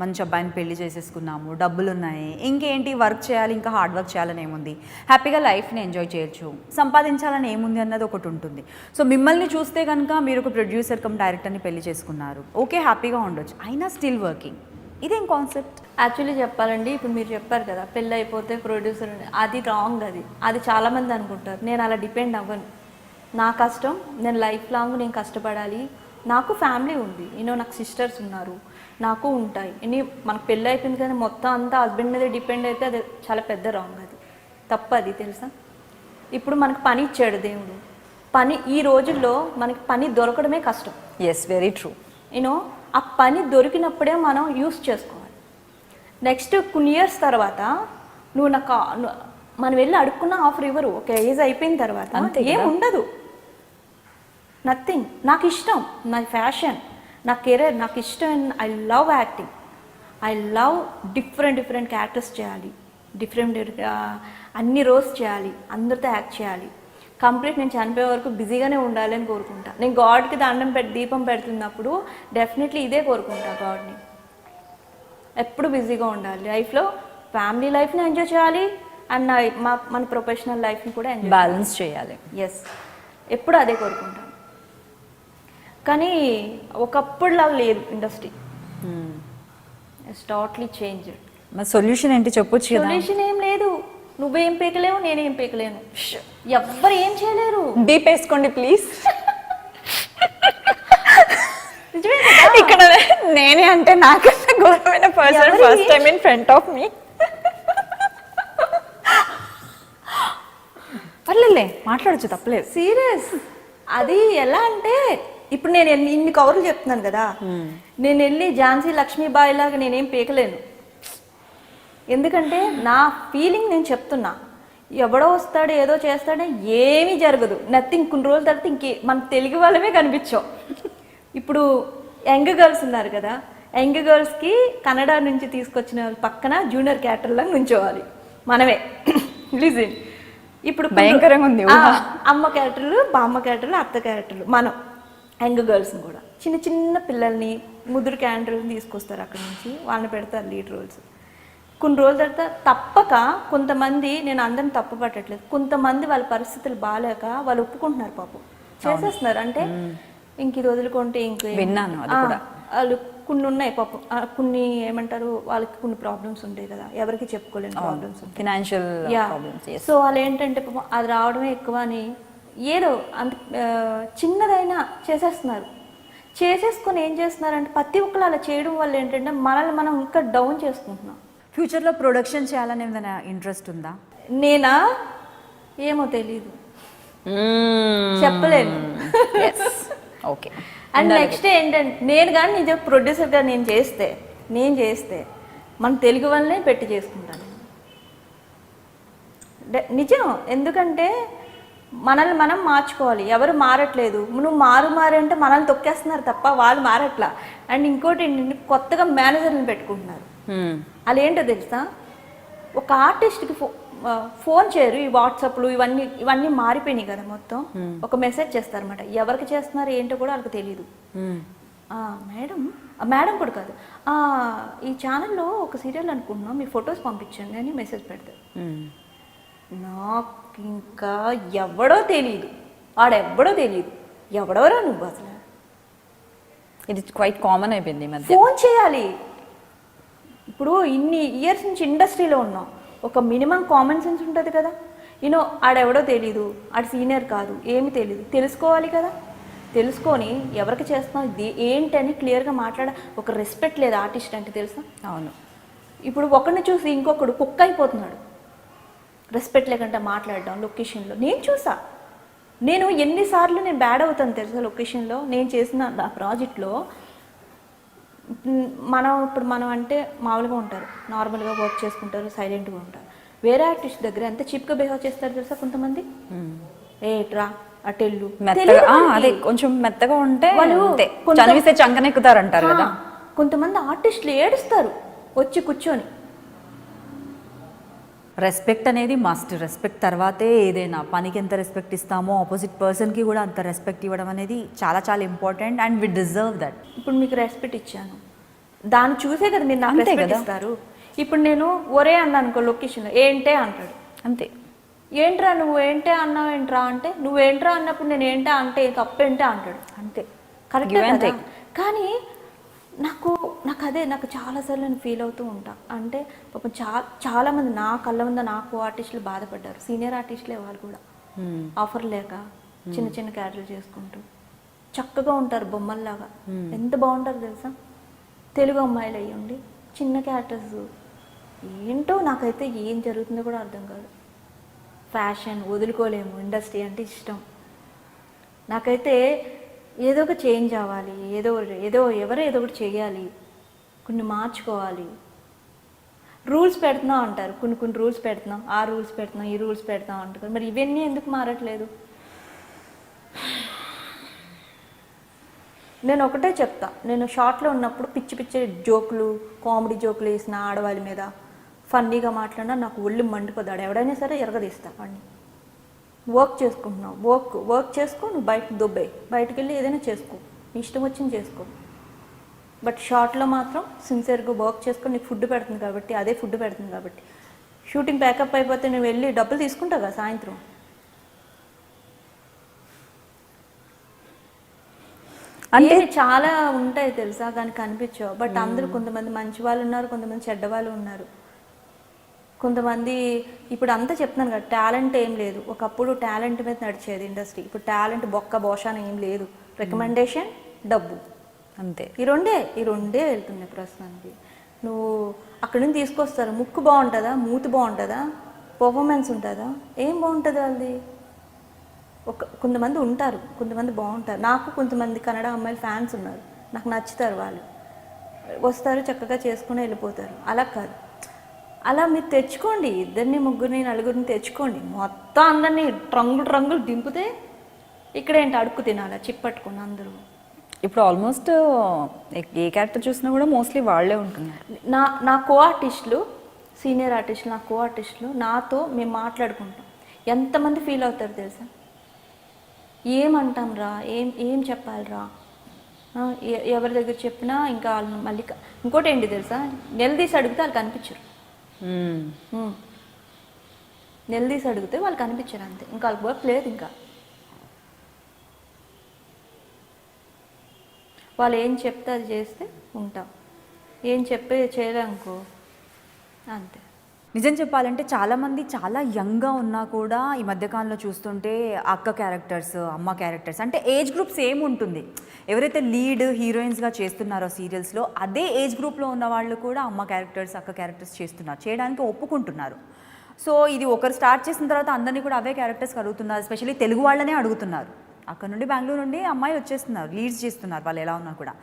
మంచి అబ్బాయిని పెళ్లి చేసేసుకున్నాము, డబ్బులు ఉన్నాయి, ఇంకేంటి వర్క్ చేయాలి, ఇంకా హార్డ్ వర్క్ చేయాలని ఏముంది, హ్యాపీగా లైఫ్ని ఎంజాయ్ చేయొచ్చు, సంపాదించాలని ఏముంది అన్నది ఒకటి ఉంటుంది. సో మిమ్మల్ని చూస్తే కనుక మీరు ఒక ప్రొడ్యూసర్ కమ్ డైరెక్టర్ని పెళ్లి చేసుకున్నారు, ఓకే హ్యాపీగా ఉండొచ్చు, అయినా స్టిల్ వర్కింగ్. ఇదేం కాన్సెప్ట్? యాక్చువల్లీ చెప్పాలండి, ఇప్పుడు మీరు చెప్పారు కదా పెళ్ళి అయిపోతే ప్రొడ్యూసర్ అది రాంగ్. అది చాలామంది అనుకుంటారు. నేను అలా డిపెండ్ అవ్వను. నా కష్టం, నేను లైఫ్ లాంగ్ నేను కష్టపడాలి. నాకు ఫ్యామిలీ ఉంది, నాకు సిస్టర్స్ ఉన్నారు, నాకు ఉంటాయి. మనకు పెళ్ళి అయిపోయింది కానీ మొత్తం అంతా హస్బెండ్ మీద డిపెండ్ అయితే అది చాలా పెద్ద రాంగ్. అది తప్పది, తెలుసా? ఇప్పుడు మనకు పని ఇచ్చాడు దేవుడు. పని ఈ రోజుల్లో మనకి పని దొరకడమే కష్టం. Yes, very true. ఆ పని దొరికినప్పుడే మనం యూస్ చేసుకోవాలి. నెక్స్ట్ కొన్ని ఇయర్స్ తర్వాత మనం వెళ్ళి అడుక్కున్న ఆఫర్ ఇవ్వరు. ఒక ఏజ్ అయిపోయిన తర్వాత ఏం ఉండదు, నథింగ్. నాకు ఇష్టం, నా ఫ్యాషన్, నా కెరీర్, నాకు ఇష్టం. I love acting. I love different characters చేయాలి, అన్ని రోల్స్ చేయాలి, అందరితో యాక్ట్ చేయాలి. కంప్లీట్ నేను చనిపోయే వరకు బిజీగానే ఉండాలి అని కోరుకుంటా. నేను గాడ్కి దండం దీపం పెడుతున్నప్పుడు డెఫినెట్లీ ఇదే కోరుకుంటా, గాడ్ని. ఎప్పుడు బిజీగా ఉండాలి లైఫ్లో. ఫ్యామిలీ లైఫ్ని ఎంజాయ్ చేయాలి అండ్ మన ప్రొఫెషనల్ లైఫ్ని కూడా ఎంజాయ్ బ్యాలెన్స్ చేయాలి. ఎస్, ఎప్పుడు అదే కోరుకుంటాను. కానీ ఒకప్పుడులాగా లేదు ఇండస్ట్రీ. It's totally change. మరి సొల్యూషన్ ఏంటి చెప్పొచ్చు కదా? సొల్యూషన్ ఏం లేదు. నువ్వేం పీకలేవు, నేనేం పీకలేను, ఎవ్వరు ఏం చేయలేరు. డీప్ వేసుకోండి ప్లీజ్. ఇక్కడ నేనే అంటే నాకన్నా ఘోరమైన person first time in front of me. పర్లేదులే, మాట్లాడచ్చు, తప్పలేదు. సీరియస్. అది ఎలా అంటే ఇప్పుడు నేను ఇన్ని కవర్లు చెప్తున్నాను కదా, నేను వెళ్ళి ఝాన్సీ లక్ష్మీబాయి లాగా నేనేం పీకలేను. ఎందుకంటే నా ఫీలింగ్ నేను చెప్తున్నా. ఎవడో వస్తాడు ఏదో చేస్తాడే, ఏమీ జరగదు, నథింగ్. కొన్ని రోజుల తర్వాత మన తెలుగు వాళ్ళమే కనిపించాం. ఇప్పుడు యంగ్ గర్ల్స్ ఉన్నారు కదా, యంగ్ గర్ల్స్కి కన్నడ నుంచి తీసుకొచ్చిన వాళ్ళ పక్కన జూనియర్ క్యారెక్టర్లా నుంచోవాలి మనమే. లిజన్, ఇప్పుడు భయంకరంగా ఉంది. అమ్మ క్యారెక్టర్లు, బామ్మ క్యారెక్టర్లు, అత్త క్యారెక్టర్లు, మనం యంగ్ గర్ల్స్ని కూడా చిన్న పిల్లల్ని, ముదురు క్యారెక్టర్ని తీసుకొస్తారు అక్కడి నుంచి, వాళ్ళని పెడతారు లీడ్ రోల్స్. కొన్ని రోజుల తర్వాత తప్పక కొంతమంది, నేను అందరిని తప్పు పట్టట్లేదు, కొంతమంది వాళ్ళ పరిస్థితులు బాగాలేక వాళ్ళు ఒప్పుకుంటున్నారు, పాపం చేసేస్తున్నారు. అంటే ఇంక ఇది వదులుకుంటే విన్నాను అది కూడా. వాళ్ళు కొన్ని ఉన్నాయి పాపం, కొన్ని ఏమంటారు, వాళ్ళకి కొన్ని ప్రాబ్లమ్స్ ఉంటాయి కదా, ఎవరికి చెప్పుకోలేని ప్రాబ్లమ్స్ ఉంటాయి, ఫినాన్షియల్. సో వాళ్ళు ఏంటంటే పాపం అది రావడమే ఎక్కువ అని ఏదో అంత చిన్నదైనా చేసేస్తున్నారు. చేసేసుకొని ఏం చేస్తున్నారంటే ప్రతి ఒక్కరు అలా చేయడం వల్ల ఏంటంటే మనల్ని మనం ఇంకా డౌన్ చేసుకుంటున్నాం. ఫ్యూచర్లో ప్రొడక్షన్ చేయాలని ఏమైనా ఇంట్రెస్ట్ ఉందా? నేనా, ఏమో తెలీదు, చెప్పలేను. ఓకే. అండ్ నెక్స్ట్ ఏంటంటే నేను కానీ నిజం ప్రొడ్యూసర్గా నేను చేస్తే మన తెలుగు వాళ్ళనే పెట్టి చేసుకుంటాను నిజం. ఎందుకంటే మనల్ని మనం మార్చుకోవాలి, ఎవరు మారట్లేదు. నువ్వు మారంటే మనల్ని తొక్కేస్తున్నారు తప్ప వాళ్ళు మారట్లా. అండ్ ఇంకోటి ఏంటంటే కొత్తగా మేనేజర్ని పెట్టుకుంటున్నారు. అదేంటో తెలుసా, ఒక ఆర్టిస్ట్కి ఫోన్ చేయరు. ఈ వాట్సాప్లు ఇవన్నీ మారిపోయినాయి కదా మొత్తం. ఒక మెసేజ్ చేస్తారన్నమాట, ఎవరికి చేస్తున్నారు ఏంటో కూడా వాళ్ళకి తెలియదు. మేడం కూడా కాదు, ఈ ఛానల్లో ఒక సీరియల్ అనుకుంటున్నాం, మీ ఫొటోస్ పంపించండి అని మెసేజ్ పెడతారు. నాకు ఇంకా ఎవడో తెలియదు, వాడెవ్వడో తెలియదు, ఎవడెవరో నువ్వు అసలు. ఇది క్వైట్ కామన్ అయిపోయింది ఈ మధ్య. ఫోన్ చేయాలి. ఇప్పుడు ఇన్ని ఇయర్స్ నుంచి ఇండస్ట్రీలో ఉన్నాం, ఒక మినిమం కామన్ సెన్స్ ఉంటుంది కదా. ఆడెవడో తెలీదు, ఆడ సీనియర్ కాదు, ఏమి తెలీదు, తెలుసుకోవాలి కదా. తెలుసుకొని ఎవరికి చేస్తున్నాం ఇది ఏంటని క్లియర్గా ఒక రెస్పెక్ట్ లేదు ఆర్టిస్ట్ అంటే, తెలుసా? అవును. ఇప్పుడు ఒకరిని చూసి ఇంకొకడు కుక్క అయిపోతున్నాడు, రెస్పెక్ట్ లేకుండా మాట్లాడడం లొకేషన్లో. నేను చూసా, నేను ఎన్నిసార్లు నేను బ్యాడ్ అవుతాను తెలుసా లొకేషన్లో. నేను చేసిన నా ప్రాజెక్ట్లో మనం అంటే మామూలుగా ఉంటారు, నార్మల్గా వర్క్ చేసుకుంటారు, సైలెంట్గా ఉంటారు. వేరే ఆర్టిస్ట్ దగ్గర ఎంత చీప్గా బిహేవ్ చేస్తారు తెలుసా కొంతమంది. ఏట్రా అటెల్లు, అదే కొంచెం మెత్తగా ఉంటే వాళ్ళు చనివిస్తే చంకనెక్కుతారంటారు కదా. కొంతమంది ఆర్టిస్టులు ఏడుస్తారు వచ్చి కూర్చొని. రెస్పెక్ట్ అనేది మస్ట్. రెస్పెక్ట్ తర్వాతే ఏదైనా. పనికి ఎంత రెస్పెక్ట్ ఇస్తామో ఆపోజిట్ పర్సన్కి కూడా అంత రెస్పెక్ట్ ఇవ్వడం అనేది చాలా చాలా important and we deserve that. ఇప్పుడు మీకు రెస్పెక్ట్ ఇచ్చాను, దాన్ని చూసే కదా మీరు నాకు రెస్పెక్ట్ ఇస్తారు. ఇప్పుడు నేను ఒరే అన్నాను అనుకో లొకేషన్లో, ఏంటే అంటాడు, అంతే. ఏంట్రా నువ్వు ఏంటే అన్నావు ఏంట్రా అంటే, నువ్వేంట్రా అన్నప్పుడు నేను ఏంటా అంటే తప్పేంటే అంటాడు, అంతే. కరెక్ట్. కానీ నాకు చాలాసార్లు నేను ఫీల్ అవుతూ ఉంటా. అంటే పాపం చాలామంది నా కళ్ళ ముందు నాకు ఆర్టిస్టులు బాధపడ్డారు, సీనియర్ ఆర్టిస్టులే వాళ్ళు కూడా. ఆఫర్ లేక చిన్న చిన్న క్యారెక్టర్లు చేసుకుంటూ చక్కగా ఉంటారు బొమ్మల్లాగా. ఎంత బాగుంటారు తెలుసా, తెలుగు అమ్మాయిలు అయ్యి ఉండి చిన్న క్యారెక్టర్స్. ఏంటో నాకైతే ఏం జరుగుతుందో కూడా అర్థం కాదు. ఫ్యాషన్ వదులుకోలేము, ఇండస్ట్రీ అంటే ఇష్టం. నాకైతే ఏదో ఒక చేంజ్ అవ్వాలి, ఏదో ఒకటి చేయాలి, కొన్ని మార్చుకోవాలి. రూల్స్ పెడుతున్నాం అంటారు, కొన్ని రూల్స్ పెడుతున్నాం, ఆ రూల్స్ పెడుతున్నాం, ఈ రూల్స్ పెడుతున్నాం అంటారు. మరి ఇవన్నీ ఎందుకు మారట్లేదు? నేను ఒకటే చెప్తా, నేను షార్ట్లో ఉన్నప్పుడు పిచ్చి పిచ్చి జోకులు, కామెడీ జోకులు వేసిన ఆడవాళ్ళ మీద ఫన్నీగా మాట్లాడినా నాకు ఒళ్ళు మండిపోతాడు. ఎవడైనా సరే ఎరగదీస్తా వాడిని. వర్క్ చేసుకుంటున్నావు, వర్క్ చేసుకో, నువ్వు బయటకు దుబ్బాయి, బయటకు వెళ్ళి ఏదైనా చేసుకో, నీ ఇష్టం వచ్చింది చేసుకో. బట్ షార్ట్లో మాత్రం సిన్సియర్గా వర్క్ చేసుకొని నీకు ఫుడ్ పెడుతుంది కాబట్టి, అదే ఫుడ్ పెడుతుంది కాబట్టి, షూటింగ్ ప్యాకప్ అయిపోతే నువ్వు వెళ్ళి డబ్బులు తీసుకుంటావు కదా సాయంత్రం. అంటే చాలా ఉంటాయి తెలుసా, కానీ కనిపించవు. బట్ అందరూ కొంతమంది మంచి వాళ్ళు ఉన్నారు, కొంతమంది చెడ్డ వాళ్ళు ఉన్నారు. కొంతమంది ఇప్పుడు అంతా చెప్తున్నాను కదా, టాలెంట్ ఏం లేదు. ఒకప్పుడు టాలెంట్ మీద నడిచేది ఇండస్ట్రీ, ఇప్పుడు టాలెంట్ బొక్క బోషాన ఏం లేదు. రికమెండేషన్, డబ్బు, అంతే. ఈ రెండే వెళ్తున్నాయి ప్రస్తుతానికి. నువ్వు అక్కడి నుంచి తీసుకొస్తారు, ముక్కు బాగుంటుందా, మూతి బాగుంటుందా, పర్ఫార్మెన్స్ ఉంటుందా, ఏం బాగుంటుంది వాళ్ళది? కొంతమంది ఉంటారు, కొంతమంది బాగుంటారు. నాకు కొంతమంది కన్నడ అమ్మాయిలు ఫ్యాన్స్ ఉన్నారు, నాకు నచ్చుతారు. వాళ్ళు వస్తారు, చక్కగా చేసుకుని వెళ్ళిపోతారు. అలా కాదు, అలా మీరు తెచ్చుకోండి, ఇద్దరిని ముగ్గురిని నలుగురిని తెచ్చుకోండి. మొత్తం అందరినీ రంగులు దింపితే ఇక్కడ ఏంటి అడుక్కు తినాలా చిప్పట్టుకుని అందరూ. ఇప్పుడు ఆల్మోస్ట్ ఏ క్యారెక్టర్ చూసినా కూడా మోస్ట్లీ వాళ్ళే ఉంటున్నారు. నా కో ఆర్టిస్టులు, సీనియర్ ఆర్టిస్టులు, నా కో ఆర్టిస్టులు నాతో మేము మాట్లాడుకుంటాం. ఎంతమంది ఫీల్ అవుతారు తెలుసా? ఏమంటాం రా, ఏం చెప్పాలిరా, ఎవరి దగ్గర చెప్పినా ఇంకా వాళ్ళు మళ్ళీ. ఇంకోటి ఏంటి తెలుసా, నిలదీసి అడిగితే వాళ్ళు కనిపించరు. నిలదీసి అడిగితే వాళ్ళు కనిపించరు, అంతే. ఇంకా వాళ్ళకి వర్క్ లేదు. ఇంకా వాళ్ళు ఏం చెప్తే అది చేస్తే ఉంటాం, ఏం చెప్పి చేయలేనుకో అంతే. నిజం చెప్పాలంటే చాలామంది చాలా యంగ్గా ఉన్నా కూడా ఈ మధ్యకాలంలో చూస్తుంటే అక్క క్యారెక్టర్స్, అమ్మ క్యారెక్టర్స్, అంటే ఏజ్ గ్రూప్ సేమ్ ఉంటుంది. ఎవరైతే లీడ్ హీరోయిన్స్గా చేస్తున్నారో సీరియల్స్లో, అదే ఏజ్ గ్రూప్లో ఉన్న వాళ్ళు కూడా అమ్మ క్యారెక్టర్స్, అక్క క్యారెక్టర్స్ చేస్తున్నారు, చేయడానికి ఒప్పుకుంటున్నారు. సో ఇది ఒకరు స్టార్ట్ చేసిన తర్వాత అందరినీ కూడా అవే క్యారెక్టర్స్ అడుగుతున్నారు. ఎస్పెషల్లీ తెలుగు వాళ్ళనే అడుగుతున్నారు. అక్కడ నుండి బెంగళూరు నుండి అమ్మాయిలు వచ్చేస్తున్నారు, లీడ్స్ చేస్తున్నారు, వాళ్ళు ఎలా ఉన్నా కూడా.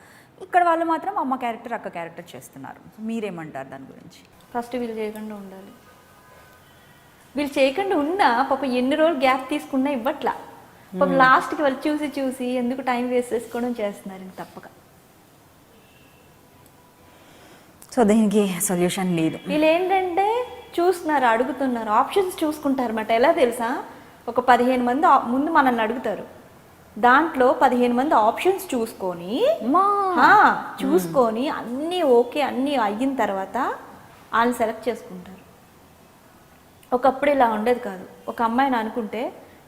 ఇక్కడ వాళ్ళు మాత్రం అమ్మ క్యారెక్టర్, అక్క క్యారెక్టర్ చేస్తున్నారు. మీరేమంటారు దాని గురించి? ఫస్ట్ వీళ్ళు చేయకుండా ఉండాలి. వీళ్ళు చేయకుండా ఉన్నా పాప ఎన్ని రోజులు గ్యాప్ తీసుకున్నా ఇవ్వట్లా. పాప లాస్ట్కి వాళ్ళు చూసి ఎందుకు టైం వేస్ట్ చేసుకోవడం చేస్తున్నారు ఇంక తప్పక. సో దీనికి సొల్యూషన్ లేదు. వీళ్ళు ఏంటంటే చూస్తున్నారు, అడుగుతున్నారు, ఆప్షన్స్ చూసుకుంటారు అన్నమాట. ఎలా తెలుసా, ఒక 15 మంది ముందు మనల్ని అడుగుతారు, దాంట్లో 15 మంది ఆప్షన్స్ చూసుకొని అన్నీ ఓకే అన్నీ అయిన తర్వాత వాళ్ళని సెలెక్ట్ చేసుకుంటారు. ఒకప్పుడు ఇలా ఉండేది కాదు. ఒక అమ్మాయిని అనుకుంటే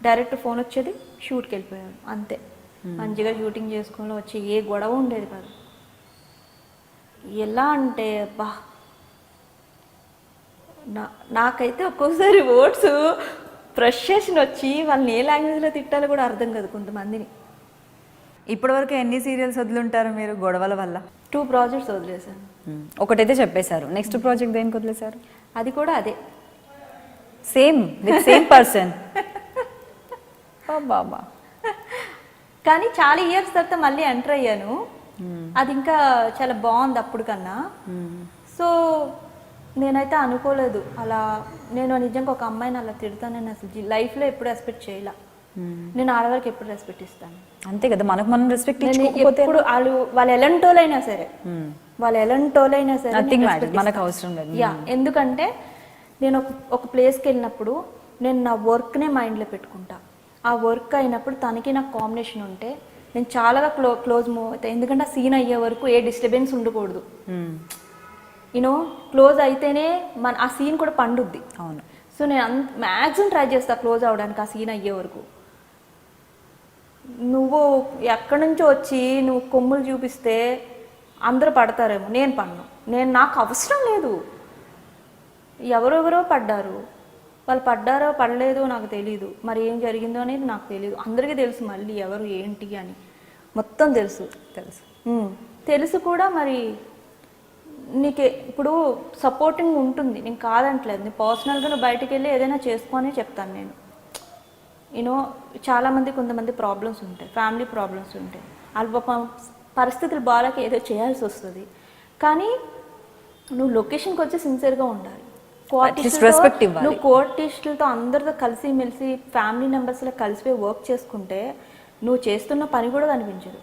డైరెక్ట్ ఫోన్ వచ్చేది, షూట్కి వెళ్ళిపోయాడు, అంతే. మంచిగా షూటింగ్ చేసుకుని వచ్చి ఏ గొడవ ఉండేది కాదు. ఎలా అంటే బా, నాకైతే ఒక్కోసారి వర్డ్స్ ఫ్రస్ట్రేషన్ వచ్చి వాళ్ళని ఏ లాంగ్వేజ్లో తిట్టాలో కూడా అర్థం కాదు కొంతమందిని. ఇప్పటివరకు ఎన్ని సీరియల్స్ వదులుంటారు మీరు గొడవల వల్ల? 2 ప్రాజెక్ట్స్ వదిలేశాను. ఒకటైతే చెప్పేశారు, నెక్స్ట్ ప్రాజెక్ట్ దేనికి వదిలేశారు? అది కూడా అదే, సేమ్ విత్ సేమ్ పర్సన్. బాబా, కానీ చాలా ఇయర్స్ తర్వాత మళ్ళీ ఎంటర్ అయ్యాను. అది ఇంకా చాలా బాగుంది అప్పుడు కన్నా. సో నేనైతే అనుకోలేదు అలా. నేను నిజంగా ఒక అమ్మాయిని అలా తిడతానని అసలు లైఫ్లో ఎప్పుడు ఎక్స్పెక్ట్ చేయలే. నేను ఆడవాళ్ళకి ఎప్పుడు రెస్పెక్ట్ ఇస్తాను, అంతే కదా. మనకు మనం రెస్పెక్ట్ ఎప్పుడు వాళ్ళు ఎలాంటోళ్ళైనా సరే, మనకు అవసరం లేదు. యా, ఎందుకంటే నేను ఒక ప్లేస్కి వెళ్ళినప్పుడు నేను నా వర్క్నే మైండ్లో పెట్టుకుంటా. ఆ వర్క్ అయినప్పుడు తనకి నాకు కాంబినేషన్ ఉంటే నేను చాలా క్లోజ్ మూవ్ అవుతాను. ఎందుకంటే ఆ సీన్ అయ్యే వరకు ఏ డిస్టర్బెన్స్ ఉండకూడదు. యూనో క్లోజ్ అయితేనే ఆ సీన్ కూడా పండుద్ది. అవును. సో నేను మ్యాక్సిమం ట్రై చేస్తా క్లోజ్ అవ్వడానికి ఆ సీన్ అయ్యే వరకు. నువ్వు ఎక్కడి నుంచో వచ్చి నువ్వు కొమ్ములు చూపిస్తే అందరూ పడతారేమో, నేను పడను. నాకు అవసరం లేదు. ఎవరెవరో పడ్డారు, వాళ్ళు పడ్డారో పడలేదో నాకు తెలీదు, మరి ఏం జరిగిందో అనేది నాకు తెలీదు. అందరికీ తెలుసు మళ్ళీ ఎవరు ఏంటి అని మొత్తం తెలుసు. తెలుసు కూడా. మరి నీకు ఇప్పుడు సపోర్టింగ్ ఉంటుంది, నేను కాదంటలేదు. నేను పర్సనల్గా నువ్వు బయటికి వెళ్ళి ఏదైనా చేసుకొని చెప్తాను నేను. చాలామంది కొంతమంది ప్రాబ్లమ్స్ ఉంటాయి, ఫ్యామిలీ ప్రాబ్లమ్స్ ఉంటాయి, వాళ్ళ పరిస్థితులు బాగాలేక ఏదో చేయాల్సి వస్తుంది. కానీ నువ్వు లొకేషన్కి వచ్చి సిన్సియర్గా ఉండాలి. నువ్వు కోఆర్టిస్టులతో అందరితో కలిసి మెలిసి ఫ్యామిలీ మెంబర్స్లో కలిసిపోయి వర్క్ చేసుకుంటే నువ్వు చేస్తున్న పని కూడా కనిపించదు.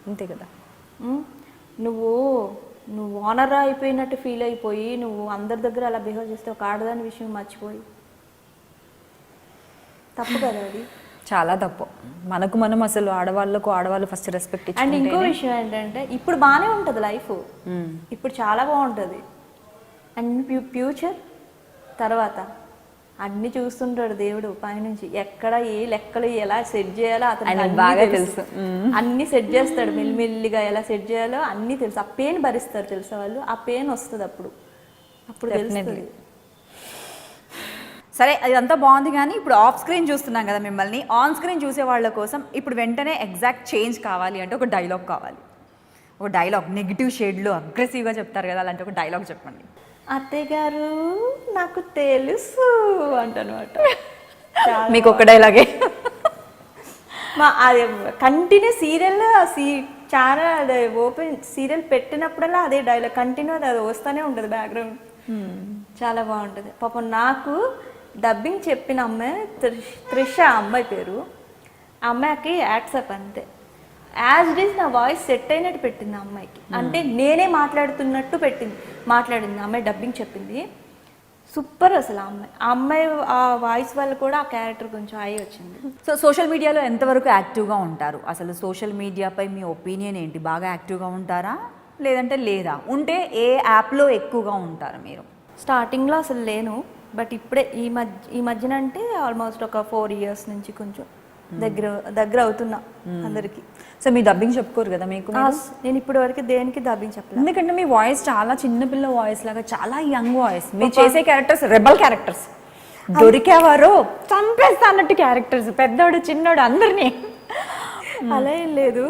అంతే కదా. నువ్వు ఓనర్ అయిపోయినట్టు ఫీల్ అయిపోయి నువ్వు అందరి దగ్గర అలా బిహేవ్ చేస్తే ఒక ఆడదాని విషయం మర్చిపోయి, తప్పు కదా అది. చాలా తప్పు. మనం అసలు ఆడవాళ్ళు ఫస్ట్ రెస్పెక్ట్ ఇచ్చి. అండ్ ఇంకో విషయం ఏంటంటే ఇప్పుడు బాగానే ఉంటుంది లైఫ్, ఇప్పుడు చాలా బాగుంటుంది. అండ్ ఫ్యూచర్ తర్వాత అన్ని చూస్తుంటాడు దేవుడు పైనుంచి, ఎక్కడ ఏ లెక్కలు ఎలా సెట్ చేయాలో అతను బాగా తెలుసు. అన్ని సెట్ చేస్తాడు మెల్లిమెల్లిగా, ఎలా సెట్ చేయాలో అన్ని తెలుసు. ఆ పెయిన్ భరిస్తారు తెలుసా వాళ్ళు, ఆ పెయిన్ వస్తుంది అప్పుడు తెలుస్తుంది. సరే, అదంతా బాగుంది. కానీ ఇప్పుడు ఆఫ్ స్క్రీన్ చూస్తున్నాం కదా మిమ్మల్ని, ఆన్ స్క్రీన్ చూసే వాళ్ళ కోసం ఇప్పుడు వెంటనే ఎగ్జాక్ట్ చేంజ్ కావాలి అంటే ఒక డైలాగ్ కావాలి. ఒక డైలాగ్ నెగిటివ్ షేడ్లో అగ్రెసివ్గా చెప్తారు కదా, అలాంటి ఒక డైలాగ్ చెప్పండి. అత్తయ్య గారు నాకు తెలుసు అంటనమాట. మీకు ఒక డైలాగే అది continue serial channel open serial పెట్టినప్పుడల్లా అదే డైలాగ్ కంటిన్యూ అది వస్తూనే ఉంటుంది బ్యాక్గ్రౌండ్. చాలా బాగుంటుంది. పాపం నాకు డబ్బింగ్ చెప్పిన అమ్మాయి త్రిష అమ్మాయి పేరు. ఆ అమ్మాయికి యాక్సెప్ట్ అంతే, యాజ్ ఇట్ ఈస్ నా వాయిస్ సెట్ అయినట్టు పెట్టింది ఆ అమ్మాయికి. అంటే నేనే మాట్లాడుతున్నట్టు మాట్లాడింది ఆ అమ్మాయి, డబ్బింగ్ చెప్పింది. సూపర్ అసలు ఆ అమ్మాయి ఆ వాయిస్ వల్ల కూడా ఆ క్యారెక్టర్ కొంచెం హై వచ్చింది. సో సోషల్ మీడియాలో ఎంతవరకు యాక్టివ్గా ఉంటారు? అసలు సోషల్ మీడియాపై మీ ఒపీనియన్ ఏంటి? బాగా యాక్టివ్గా ఉంటారా లేదంటే లేదా? ఉంటే ఏ యాప్లో ఎక్కువగా ఉంటారు మీరు? స్టార్టింగ్లో అసలు లేను, బట్ ఇప్పుడే ఈ మధ్యన అంటే ఆల్మోస్ట్ ఒక 4 years నుంచి కొంచెం దగ్గర అవుతున్నా అందరికి. సో మీ డబ్బింగ్ చెప్పుకోరు కదా మీకు? నేను ఇప్పటి వరకు దేనికి డబ్బింగ్ చెప్పలేదు, ఎందుకంటే మీ వాయిస్ చాలా చిన్నపిల్ల వాయిస్ లాగా, చాలా యంగ్ వాయిస్. మీరు చేసే క్యారెక్టర్స్ రెబల్ క్యారెక్టర్స్, దొరికేవారు చంపేస్తా అన్నట్టు క్యారెక్టర్స్, పెద్దోడు చిన్నోడు అందరినీ. అలా ఏం లేదు.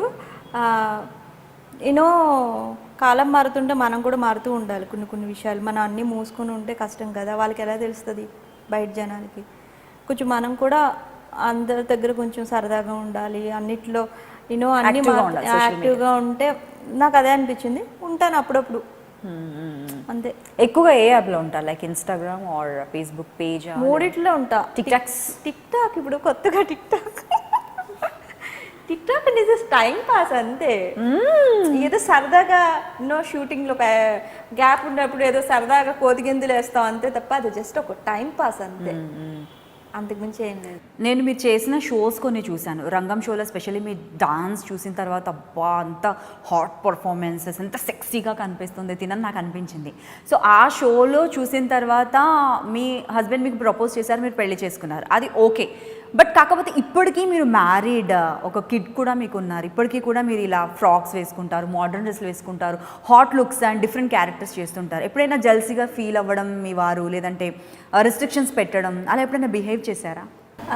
కాలం మారుతుంటే మనం కూడా మారుతూ ఉండాలి. కొన్ని విషయాలు మనం అన్నీ మూసుకొని ఉంటే కష్టం కదా, వాళ్ళకి ఎలా తెలుస్తుంది బయట జనానికి. కొంచెం మనం కూడా అందరి దగ్గర కొంచెం సరదాగా ఉండాలి, అన్నిట్లో అన్ని యాక్టివ్గా ఉంటే నాకు అదే అనిపించింది. ఉంటాను అప్పుడప్పుడు అంతే. ఎక్కువగా ఏ యాప్లో ఉంటారు? Like Instagram are Facebook page? మూడిట్లో ఉంటా. టిక్ టాక్ ఇప్పుడు కొత్తగా tick talk just time pass అంతే. ఏదో సరదాగా షూటింగ్లో గ్యాప్ ఉన్నప్పుడు ఏదో సరదాగా కోతిగిందులు వేస్తాం అంతే తప్ప అది జస్ట్ ఒక టైం పాస్ అంతే, అంతకుమించి ఏం లేదు. నేను మీరు చేసిన షోస్ కొన్ని చూశాను, రంగం షోలో స్పెషల్లీ మీ డాన్స్ చూసిన తర్వాత అబ్బా అంత హాట్ పర్ఫార్మెన్సెస్, ఎంత సెక్సీగా కనిపిస్తుంది తినని నాకు అనిపించింది. సో ఆ షోలో చూసిన తర్వాత మీ హస్బెండ్ మీకు ప్రపోజ్ చేశారు, మీరు పెళ్లి చేసుకున్నారు, అది ఓకే. బట్ కాకపోతే ఇప్పటికీ మీరు మ్యారీడ్, ఒక కిడ్ కూడా మీకు ఉన్నారు, ఇప్పటికీ కూడా మీరు ఇలా ఫ్రాక్స్ వేసుకుంటారు, మోడర్న్ డ్రెస్లు వేసుకుంటారు, hot looks and different characters చేస్తుంటారు. ఎప్పుడైనా జల్సీగా ఫీల్ అవ్వడం మీ వారు, లేదంటే రిస్ట్రిక్షన్స్ పెట్టడం, అలా ఎప్పుడైనా బిహేవ్ చేశారా?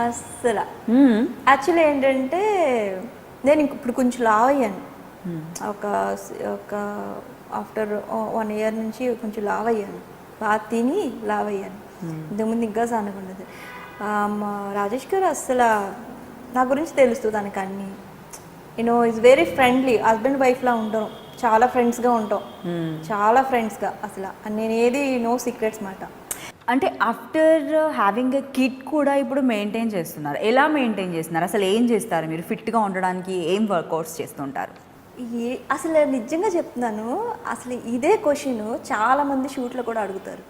అసలు యాక్చువల్లీ ఏంటంటే నేను ఇప్పుడు కొంచెం లావ్ అయ్యాను. ఒక ఆఫ్టర్ 1 year నుంచి కొంచెం లావ్ అయ్యాను, బాగా తిని లావ్ అయ్యాను. ఇంతకుముందు ఇంకా సన్నగుండదు. మా రాజేష్ గారు అసలు నా గురించి తెలుస్తుంది తనకు అన్నీ. ఈజ్ వెరీ ఫ్రెండ్లీ, హస్బెండ్ వైఫ్లా ఉంటాం, చాలా ఫ్రెండ్స్గా ఉంటాం, చాలా ఫ్రెండ్స్గా. అసలు నేను ఏది నో సీక్రెట్స్ మాట. అంటే ఆఫ్టర్ హ్యావింగ్ ఎ కిడ్ కూడా ఇప్పుడు మెయింటైన్ చేస్తున్నారు, ఎలా మెయింటైన్ చేస్తున్నారు? అసలు ఏం చేస్తారు మీరు ఫిట్గా ఉండడానికి? ఏం వర్కౌట్స్ చేస్తుంటారు? అసలు నిజంగా చెప్తున్నాను, అసలు ఇదే క్వశ్చన్ చాలామంది షూట్లో కూడా అడుగుతారు.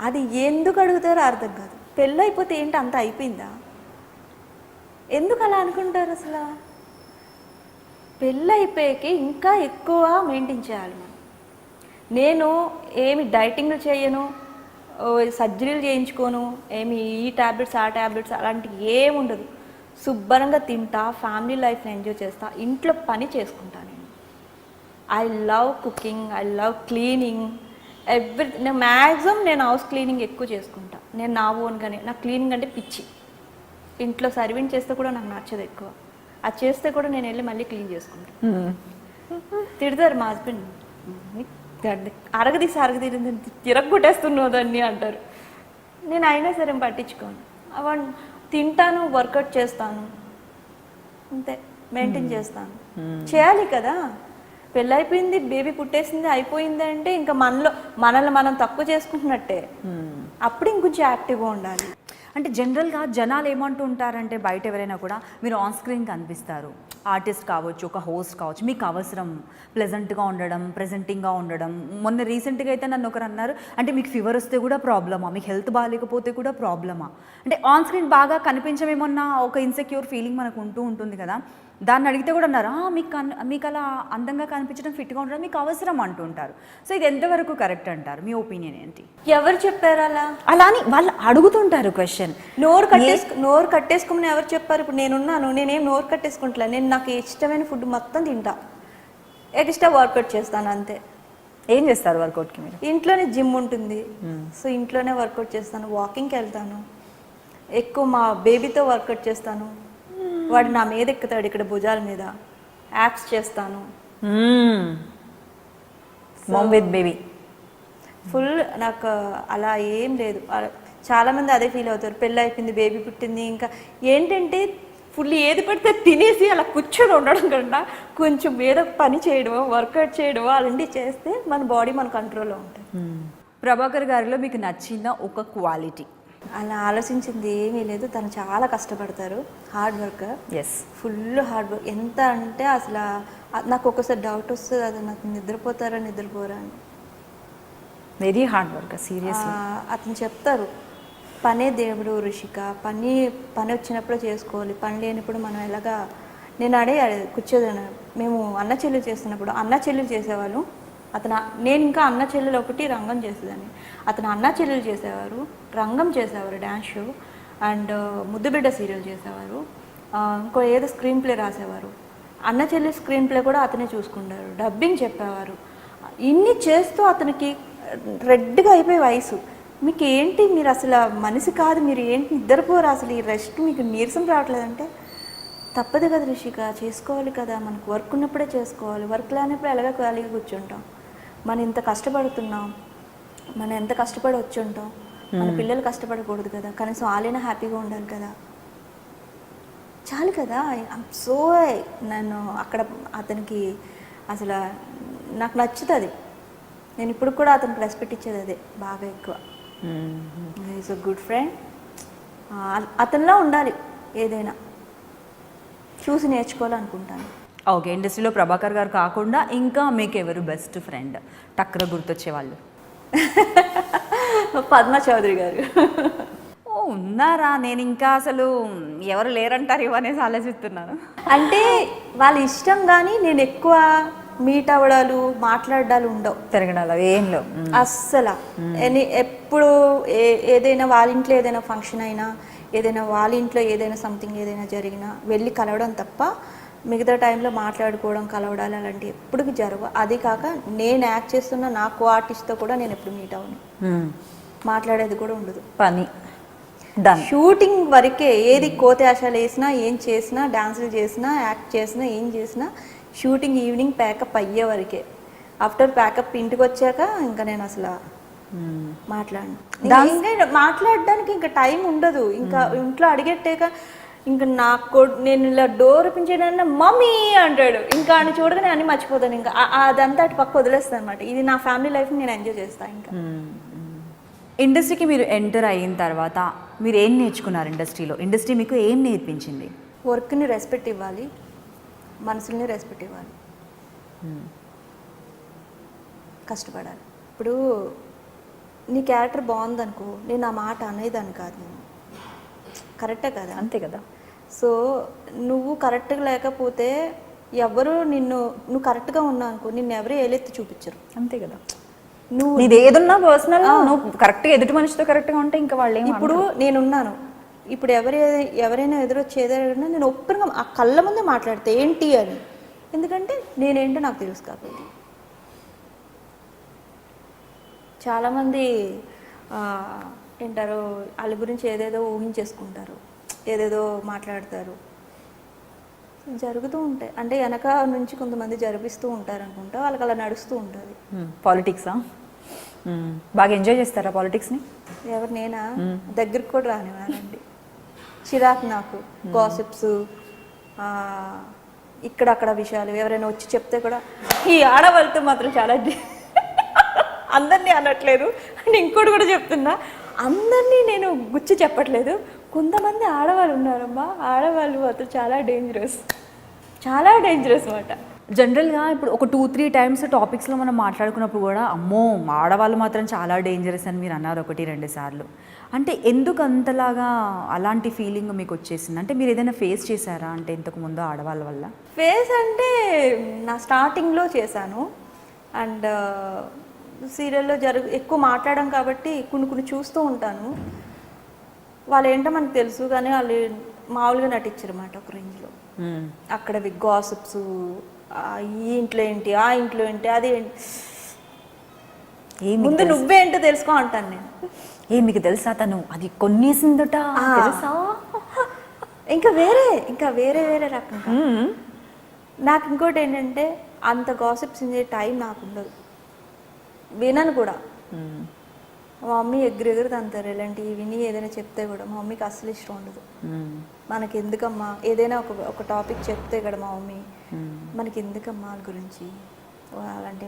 అది ఎందుకు అడుగుతారో అర్థం కాదు. పెళ్ళి అయిపోతే ఏంటి అంత అయిపోయిందా? ఎందుకు అలా అనుకుంటారు? అసలు పెళ్ళి అయిపోయాక ఇంకా ఎక్కువ మెయింటైన్ చేయాలి మనం. నేను ఏమి డైటింగ్ చేయను, సర్జరీలు చేయించుకోను, ఏమి ఈ ట్యాబ్లెట్స్ ఆ ట్యాబ్లెట్స్ అలాంటివి ఏమి ఉండదు. శుభ్రంగా తింటా, ఫ్యామిలీ లైఫ్ని ఎంజాయ్ చేస్తా, ఇంట్లో పని చేసుకుంటా. నేను I love cooking, I love cleaning, నేను మ్యాక్సిమం నేను హౌస్ క్లీనింగ్ ఎక్కువ చేసుకుంటా. నేను నా ఓన్గానే, నాకు క్లీనింగ్ అంటే పిచ్చి. ఇంట్లో సర్వింగ్ చేస్తే కూడా నాకు నచ్చదు ఎక్కువ. అది చేస్తే కూడా నేను వెళ్ళి మళ్ళీ క్లీన్ చేసుకుంటాను. తిడతారు మా హస్బెండ్, అరగదీసి తిరగొట్టేస్తున్నావు దాన్ని అంటారు. నేను అయినా సరే పట్టించుకోను. అవన్నీ తింటాను, వర్కౌట్ చేస్తాను, అంతే, మెయింటైన్ చేస్తాను. చేయాలి కదా, పెళ్ళైపోయింది, బేబీ పుట్టేసింది, అయిపోయింది అంటే ఇంకా మనల్ని మనం తక్కువ చేసుకుంటున్నట్టే. అప్పుడు ఇంకొంచెం యాక్టివ్గా ఉండాలి. అంటే జనరల్గా జనాలు ఏమంటూ ఉంటారంటే బయట ఎవరైనా కూడా మీరు ఆన్ స్క్రీన్ కనిపిస్తారు, ఆర్టిస్ట్ కావచ్చు, ఒక హోస్ట్ కావచ్చు, మీకు అవసరం ప్లెజెంట్గా ఉండడం, ప్రెజెంటింగ్గా ఉండడం. మొన్న రీసెంట్గా అయితే నన్ను ఒకరు అన్నారు, అంటే మీకు ఫీవర్ వస్తే కూడా ప్రాబ్లమా, మీకు హెల్త్ బాగాలేకపోతే కూడా ప్రాబ్లమా, అంటే ఆన్ స్క్రీన్ బాగా కనిపించమేమన్నా ఒక ఇన్సెక్యూర్ ఫీలింగ్ మనకు ఉంటూ ఉంటుంది కదా. దాన్ని అడిగితే కూడా అన్నారు, మీకు అలా అందంగా కనిపించడం, ఫిట్గా ఉండడం మీకు అవసరం అంటుంటారు. సో ఇది ఎంతవరకు కరెక్ట్ అంటారు, మీ ఒపీనియన్ ఏంటి? ఎవరు చెప్పారు అలా అని వాళ్ళు అడుగుతుంటారు క్వశ్చన్. నోరు కట్టేసుకోమని ఎవరు చెప్పారు? ఇప్పుడు నేనున్నాను, నేనేం నోరు కట్టేసుకుంటా. నేను నాకు ఇష్టమైన ఫుడ్ మొత్తం తింటా, ఎక్స్ట్రా వర్కౌట్ చేస్తాను, అంతే. ఏం చేస్తారు వర్కౌట్కి మీరు? ఇంట్లోనే జిమ్ ఉంటుంది, సో ఇంట్లోనే వర్కౌట్ చేస్తాను, వాకింగ్కి వెళ్తాను, ఎక్కువ మా బేబీతో వర్కౌట్ చేస్తాను. వాడు నా మీద ఎక్కుతాడు, ఇక్కడ భుజాల మీద యాప్స్ చేస్తాను. Ma'am with baby full. నాకు అలా ఏం లేదు. చాలామంది అదే ఫీల్ అవుతారు, పెళ్ళి అయిపోయింది, బేబీ పుట్టింది, ఇంకా ఏంటంటే ఫుల్ ఏది పడితే తినేసి అలా కూర్చొని ఉండడం కన్నా కొంచెం ఏదో పని చేయడమో, వర్కౌట్ చేయడమో అలాంటివి చేస్తే మన బాడీ మన కంట్రోల్లో ఉంటుంది. ప్రభాకర్ గారిలో మీకు నచ్చిన ఒక క్వాలిటీ? అలా ఆలోచించింది ఏమీ లేదు. తను చాలా కష్టపడతారు, hard worker. Yes, full hard work. ఎంత అంటే అసలు నాకు ఒకసారి డౌట్ వస్తుంది, అది నాకు నిద్రపోతారా అని. Very hard work, seriously. అతను చెప్తారు, పనే దేవుడు రిషిక, పని వచ్చినప్పుడు చేసుకోవాలి, పని లేనప్పుడు మనం ఎలాగా. నేను కూర్చోదాను. మేము అన్న చెల్లెలు చేస్తున్నప్పుడు అన్న చెల్లెలు చేసేవాళ్ళు. నేను ఇంకా అన్న చెల్లెలు ఒకటి రంగం చేసేదాన్ని. అతను అన్న చెల్లెలు చేసేవారు, రంగం చేసేవారు, డ్యాన్స్ షో, అండ్ ముద్దుబిడ్డ సీరియల్ చేసేవారు, ఇంకో ఏదో స్క్రీన్ ప్లే రాసేవారు. అన్న చెల్లెలు స్క్రీన్ ప్లే కూడా అతనే చూసుకుంటారు, డబ్బింగ్ చెప్పేవారు. ఇన్ని చేస్తూ అతనికి రెడ్గా అయిపోయి వయసు. మీకు ఏంటి, మీరు అసలు మనిషి కాదు, మీరు ఏంటి నిద్రపోరు, అసలు ఈ రెస్ట్ మీకు నీరసం రావట్లేదంటే, తప్పదు కదా రిషిక, చేసుకోవాలి కదా, మనకు వర్క్ ఉన్నప్పుడే చేసుకోవాలి, వర్క్ లేనప్పుడు ఎలాగ ఖాళీగా కూర్చుంటాం. మనం ఇంత కష్టపడుతున్నాం, మనం ఎంత కష్టపడి వచ్చి ఉంటాం, మన పిల్లలు కష్టపడకూడదు కదా, కనీసం వాళ్ళైనా హ్యాపీగా ఉండాలి కదా, చాలు కదా. సో నేను అక్కడ అతనికి అసలు నాకు నచ్చుతుంది. నేను ఇప్పుడు కూడా అతనికి రెస్పెక్ట్ ఇచ్చేది అదే బాగా ఎక్కువ. Is a good friend. అతనిలా ఉండాలి, ఏదైనా చూసి నేర్చుకోవాలనుకుంటాను. ఓకే, ఇండస్ట్రీలో ప్రభాకర్ గారు కాకుండా ఇంకా మీకు ఎవరు బెస్ట్ ఫ్రెండ్, టక్కున గుర్తొచ్చే వాళ్ళు? పద్మా చౌదరి గారు. ఓ ఉన్నారా? నేను ఇంకా అసలు ఎవరు లేరంటారు ఇవనేసి ఆలోచిస్తున్నాను. అంటే వాళ్ళ ఇష్టం, కానీ నేను ఎక్కువ మీట్ అవ్వడాలు, మాట్లాడాలు ఉండవు, తిరగడాలు ఏం లేవు అస్సలు. ఎప్పుడు ఏదైనా వాళ్ళ ఇంట్లో ఏదైనా ఫంక్షన్ అయినా, ఏదైనా వాళ్ళ ఇంట్లో ఏదైనా సంథింగ్ ఏదైనా జరిగినా వెళ్ళి కలవడం తప్ప మిగతా టైంలో మాట్లాడుకోవడం, కలవడాలు అలాంటివి ఎప్పుడు జరగవు. అది కాక నేను యాక్ట్ చేస్తున్న నా కో ఆర్టిస్ట్తో కూడా నేను ఎప్పుడు మీట్ అవ్వను, మాట్లాడేది కూడా ఉండదు. పని షూటింగ్ వరకే. ఏది కోతేషాలు వేసినా, ఏం చేసినా, డాన్సులు చేసినా, యాక్ట్ చేసినా, ఏం చేసినా షూటింగ్ ఈవినింగ్ ప్యాకప్ అయ్యే వరకే. ఆఫ్టర్ ప్యాకప్ ఇంటికి వచ్చాక ఇంకా నేను అసలు మాట్లాడడానికి ఇంకా టైం ఉండదు. ఇంకా ఇంట్లో అడిగెట్టాక ఇంకా నాకు నేను ఇలా డోర్ పించేయడానికి మమ్మీ అంటాడు, ఇంకా అని చూడగానే అన్ని మర్చిపోతాను. ఇంకా అదంతా అటు పక్క వదిలేస్తాను అనమాట. ఇది నా ఫ్యామిలీ లైఫ్ నేను ఎంజాయ్ చేస్తాను. ఇంకా ఇండస్ట్రీకి మీరు ఎంటర్ అయిన తర్వాత మీరు ఏం నేర్చుకున్నారు ఇండస్ట్రీలో? ఇండస్ట్రీ మీకు ఏం నేర్పించింది? వర్క్ని రెస్పెక్ట్ ఇవ్వాలి, మనుషుల్ని రెస్పెక్ట్ ఇవ్వాలి, కష్టపడాలి. ఇప్పుడు నీ క్యారెక్టర్ బాగుందనుకో, నేను ఆ మాట అనేదాన్ని కాదు, నేను కరెక్టే కదా, అంతే కదా. సో నువ్వు కరెక్ట్గా లేకపోతే ఎవరు నువ్వు కరెక్ట్గా ఉన్నావు అనుకో, నిన్ను ఎవరు ఏలెత్తి చూపించరు, అంతే కదా. నువ్వు ఇది ఏదున్నా పర్సనల్, నువ్వు కరెక్ట్గా ఎదుటి మనిషితో కరెక్ట్గా ఉంటే ఇంకా వాళ్ళు ఇప్పుడు నేనున్నాను, ఇప్పుడు ఎవరైనా ఎదురొచ్చి ఏదైనా నేను ఒప్పుగా ఆ కళ్ళ ముందే మాట్లాడితే ఏంటి అని, ఎందుకంటే నేనేంటో నాకు తెలుసు కాబట్టి. చాలామంది ఏంటారు వాళ్ళ గురించి ఏదేదో ఊహించేసుకుంటారు, ఏదేదో మాట్లాడతారు, జరుగుతూ ఉంటాయి. అంటే వెనక నుంచి కొంతమంది జరిపిస్తూ ఉంటారు అనుకుంటా, వాళ్ళకి అలా నడుస్తూ ఉంటుంది. పాలిటిక్సా? బాగా ఎంజాయ్ చేస్తారా పాలిటిక్స్ని? ఎవరు నేనా? దగ్గరికి కూడా రానివ్వనండి, చిరాకు నాకు. గాసిప్స్, ఇక్కడక్కడ విషయాలు ఎవరైనా వచ్చి చెప్తే కూడా ఈ ఆడవాళ్ళతో మాత్రం చాలా అందరినీ అనట్లేదు అని ఇంకోటి కూడా చెప్తున్నా, అందరినీ నేను గుచ్చి చెప్పట్లేదు. కొంతమంది ఆడవాళ్ళు ఉన్నారమ్మా, ఆడవాళ్ళు మాత్రం చాలా డేంజరస్ అన్నమాట. జనరల్గా ఇప్పుడు ఒక 2-3 టైమ్స్ టాపిక్స్లో మనం మాట్లాడుకున్నప్పుడు కూడా అమ్మో ఆడవాళ్ళు మాత్రం చాలా డేంజరస్ అని మీరు అన్నారు 1-2 సార్లు. అంటే ఎందుకు అంతలాగా అలాంటి ఫీలింగ్ మీకు వచ్చేసింది? అంటే మీరు ఏదైనా ఫేస్ చేశారా అంటే ఇంతకుముందు ఆడవాళ్ళ వల్ల? ఫేస్ అంటే నా స్టార్టింగ్లో చేశాను. అండ్ సీరియల్లో ఎక్కువ మాట్లాడడం కాబట్టి కొన్ని చూస్తూ ఉంటాను. వాళ్ళు ఏంటో మనకు తెలుసు, కానీ వాళ్ళు మామూలుగా నటించారు అన్నమాట ఒక రేంజ్లో. అక్కడ గాసిప్స్, ఈ ఇంట్లో ఏంటి, ఆ ఇంట్లో ఏంటి, అది ఏంటి, ముందు నువ్వేంటో తెలుసుకో అంటాను నేను. మీకు తెలుసా తను అది కొన్నేసిందట తెలుసా? ఇంకా వేరే రకంగా. నాకు ఇంకోటి ఏంటంటే అంత గాసిప్స్ ఇచ్చే టైం నాకు ఉండదు, వినను కూడా. మా మమ్మీ ఎగురు తంతారు ఇలాంటివి విని. ఏదైనా చెప్తే కూడా మా మమ్మీకి అసలు ఇష్టం ఉండదు. మనకి ఎందుకమ్మా ఏదైనా ఒక టాపిక్ చెప్తే కూడా మా మమ్మీ మనకి ఎందుకమ్మా వాళ్ళ గురించి అలాంటి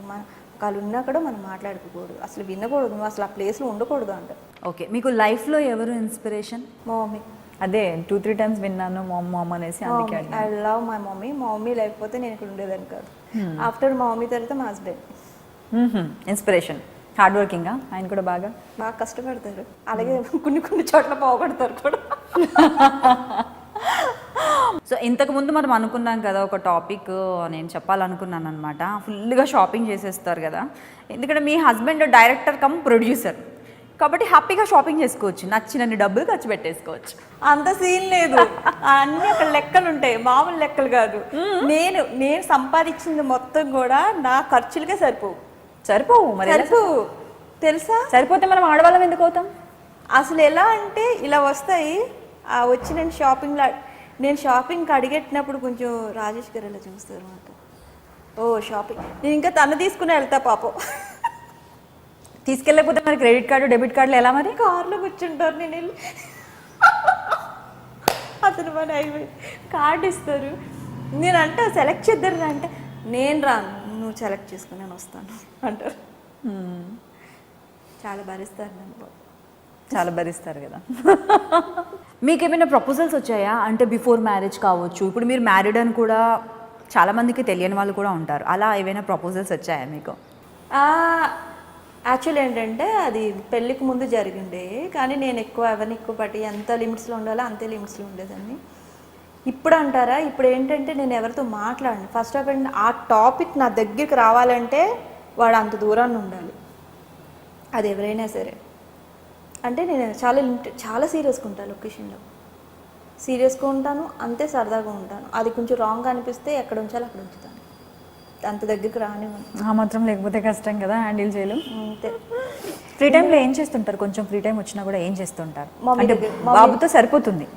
వాళ్ళు ఉన్నా కూడా మనం మాట్లాడుకోకూడదు, అసలు వినకూడదు, నువ్వు అసలు ఆ ప్లేస్లో ఉండకూడదు అంట. ఓకే, మీకు లైఫ్లో ఎవరు ఇన్స్పిరేషన్? మా మమ్మీ. అదే 2-3 టైమ్స్ విన్నాను మామ్ అనేసి. I love my mummy. మా మమ్మీ లేకపోతే నేను ఇక్కడ ఉండేదాన్ని కాదు. ఆఫ్టర్ మా మమ్మీ తర్వాత మా హస్బెండ్. ఇన్స్పిరేషన్. హార్డ్ వర్కింగా ఆయన కూడా బాగా కష్టపడతారు, అలాగే కొన్ని చోట్ల పోగొడతారు కూడా. సో ఇంతకుముందు మనం అనుకున్నాం కదా ఒక టాపిక్ నేను చెప్పాలనుకున్నాను అనమాట. ఫుల్గా షాపింగ్ చేసేస్తారు కదా, ఎందుకంటే మీ హస్బెండ్ డైరెక్టర్ కమ్ ప్రొడ్యూసర్ కాబట్టి హ్యాపీగా షాపింగ్ చేసుకోవచ్చు, నచ్చినన్ని డబ్బులు ఖర్చు పెట్టేసుకోవచ్చు. అంత సీన్ లేదు, అన్ని అక్కడ లెక్కలు ఉంటాయి, మామూలు లెక్కలు కాదు. నేను సంపాదించింది మొత్తం కూడా నా ఖర్చులకే సరిపోవు మరి తెలుసా? సరిపోతే మనం ఆడవాళ్ళం ఎందుకు అవుతాం? అసలు ఎలా అంటే ఇలా వస్తాయి. వచ్చి నేను షాపింగ్కి అడిగెట్టినప్పుడు కొంచెం రాజేష్ గారు ఇలా చూస్తారు అన్నమాట. ఓ షాపింగ్, నేను ఇంకా తను తీసుకుని వెళ్తా పాపం. తీసుకెళ్ళకపోతే మరి క్రెడిట్ కార్డు డెబిట్ కార్డులు ఎలా? మరి కార్లో కూర్చుంటారు, నేను వెళ్ళి అతను మన కార్డు ఇస్తారు. నేను అంటే సెలెక్ట్ చేద్దరు అంటే నేను రాను, నువ్వు సెలెక్ట్ చేసుకుని నేను వస్తాను అంటారు. చాలా భరిస్తారు కదా. మీకు ఏమైనా ప్రపోజల్స్ వచ్చాయా? అంటే బిఫోర్ మ్యారేజ్ కావచ్చు, ఇప్పుడు మీరు మ్యారీడ్ అని కూడా చాలామందికి తెలియని వాళ్ళు కూడా ఉంటారు, అలా ఏమైనా ప్రపోజల్స్ వచ్చాయా మీకు? యాక్చువల్ ఏంటంటే అది పెళ్ళికి ముందు జరిగిండే, కానీ నేను ఎవరిని ఎక్కువ పట్టి ఎంత లిమిట్స్లో ఉండాలో అంతే లిమిట్స్లో ఉండేదాన్ని. ఇప్పుడు అంటారా, ఇప్పుడు ఏంటంటే నేను ఎవరితో మాట్లాడను. ఫస్ట్ ఆఫ్ ఆల్ ఆ టాపిక్ నా దగ్గరికి రావాలంటే వాడు అంత దూరాన్ని ఉండాలి, అది ఎవరైనా సరే. అంటే నేను చాలా సీరియస్గా ఉంటాను, లొకేషన్లో సీరియస్గా ఉంటాను, అంతే సరదాగా ఉంటాను. అది కొంచెం రాంగ్ అనిపిస్తే ఎక్కడ ఉంచాలో అక్కడ ఉంచుతాను, అంత దగ్గరికి రానివ్వను. ఆ మాత్రం లేకపోతే కష్టం కదా హ్యాండిల్ చేయలేం. అంతే. ఫ్రీ టైంలో ఏం చేస్తుంటారు? కొంచెం ఫ్రీ టైం వచ్చినా కూడా ఏం చేస్తుంటారు? అంటే బాబుతో సరిపోతుంది,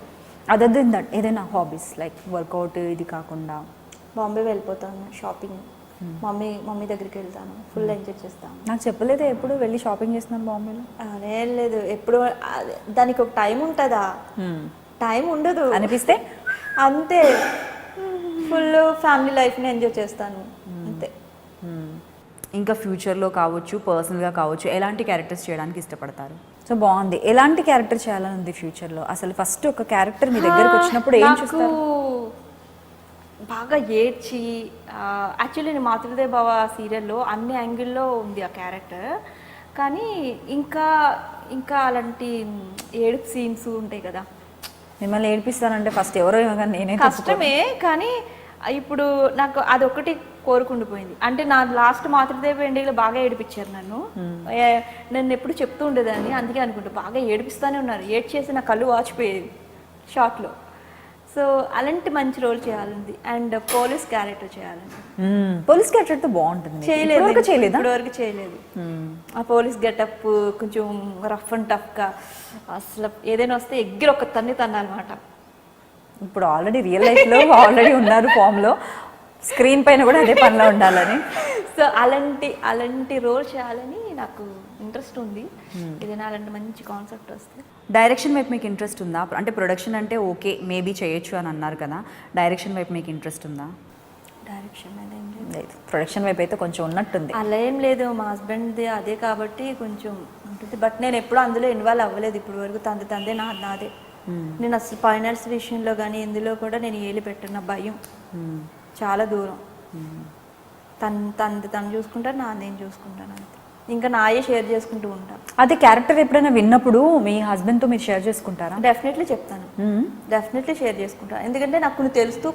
అదర్ దెన్ దట్ ఏదైనా హాబీస్ లైక్ వర్కౌట్ ఇది కాకుండా? బాంబే వెళ్ళిపోతాను షాపింగ్, మమ్మీ దగ్గరికి వెళ్తాను, ఫుల్ ఎంజాయ్ చేస్తాను. నాకు చెప్పలేదే ఎప్పుడు వెళ్ళి షాపింగ్ చేస్తున్నాను బాంబేలో? అదేం లేదు, ఎప్పుడు దానికి ఒక టైం ఉంటుందా? టైం ఉండదు, అనిపిస్తే అంతే. ఫుల్ ఫ్యామిలీ లైఫ్ని ఎంజాయ్ చేస్తాను అంతే. ఇంకా ఫ్యూచర్లో కావచ్చు, పర్సనల్గా కావచ్చు, ఎలాంటి క్యారెక్టర్స్ చేయడానికి ఇష్టపడతారు? సో బాగుంది. ఎలాంటి క్యారెక్టర్ చేయాలని ఉంది ఫ్యూచర్లో? అసలు ఫస్ట్ ఒక క్యారెక్టర్ మీ దగ్గరకు వచ్చినప్పుడు ఏం చూస్తారు? బాగా ఏడ్చి, యాక్చువల్లీ నేను మాతృదేవ భవ సీరియల్లో అన్ని యాంగిల్లో ఉంది ఆ క్యారెక్టర్, కానీ ఇంకా అలాంటి ఏడుపు సీన్స్ ఉంటాయి కదా. మిమ్మల్ని ఏడిపిస్తానంటే ఫస్ట్ ఎవరో నేనే కష్టమే, కానీ ఇప్పుడు నాకు అదొకటి కోరుకుండిపోయింది. అంటే నా లాస్ట్ మాతృదేవ ఎండిలో బాగా ఏడిపించారు నన్ను ఎప్పుడు చెప్తూ ఉండేదాన్ని, అందుకే అనుకుంటా బాగా ఏడిపిస్తూనే ఉన్నారు. ఏడ్చేసి నా కళ్ళు వాచిపోయేది షార్ట్లో. సో అలాంటి మంచి రోల్ చేయాలండి. అండ్ పోలీస్ క్యారెక్టర్ చేయాలండి. పోలీస్ క్యారెక్టర్తో బాగుంటుంది. చేయలేదు, ఇప్పటివరకు చేయలేదా? ఇప్పటివరకు చేయలేదు. ఆ పోలీస్ గెటప్ కొంచెం రఫ్ అండ్ టఫ్గా, అసలు ఏదైనా వస్తే ఎగ్గిరి ఒక తన్నాలన్నమాట. ఇప్పుడు ఆల్రెడీ రియల్ లైఫ్లో ఆల్రెడీ ఉన్నారు ఫామ్లో, స్క్రీన్ పైన కూడా అదే పనిలో ఉండాలని. సో అలాంటి రోల్ చేయాలని నాకు ఇంట్రెస్ట్ ఉంది. ఏదైనా అలాంటి మంచి కాన్సెప్ట్ వస్తే. డైరెక్షన్ వైపు మీకు ఇంట్రెస్ట్ ఉందా? అంటే ప్రొడక్షన్ అంటే ఓకే మేబీ చేయొచ్చు అని అన్నారు కదా, డైరెక్షన్ వైపు మీకు ఇంట్రెస్ట్ ఉందా? డైరెక్షన్ మీద ఏం లేదు. లేదు, ప్రొడక్షన్ వైపు అయితే కొంచెం ఉన్నట్టుంది. అలా ఏం లేదు, మా హస్బెండ్ది అదే కాబట్టి కొంచెం ఉంటుంది. బట్ నేను ఎప్పుడూ అందులో ఇన్వాల్వ్ అవ్వలేదు ఇప్పటి వరకు. తందే నాదే. నేను అసలు ఫైనాన్స్ విషయంలో కానీ ఇందులో కూడా నేను ఏలి పెట్టిన భయం చాలా దూరం. తను చూసుకుంటారు, నేను చూసుకుంటాను అంతే. ఇంకా నాయే షేర్ చేసుకుంటూ ఉంటాను. అదే క్యారెక్టర్ ఎప్పుడైనా విన్నప్పుడు మీ హస్బెండ్తో మీరు షేర్ చేసుకుంటారా? డెఫినెట్లీ చెప్తాను, డెఫినెట్లీ షేర్ చేసుకుంటాను. ఎందుకంటే నాకు కొన్ని తెలుస్తూ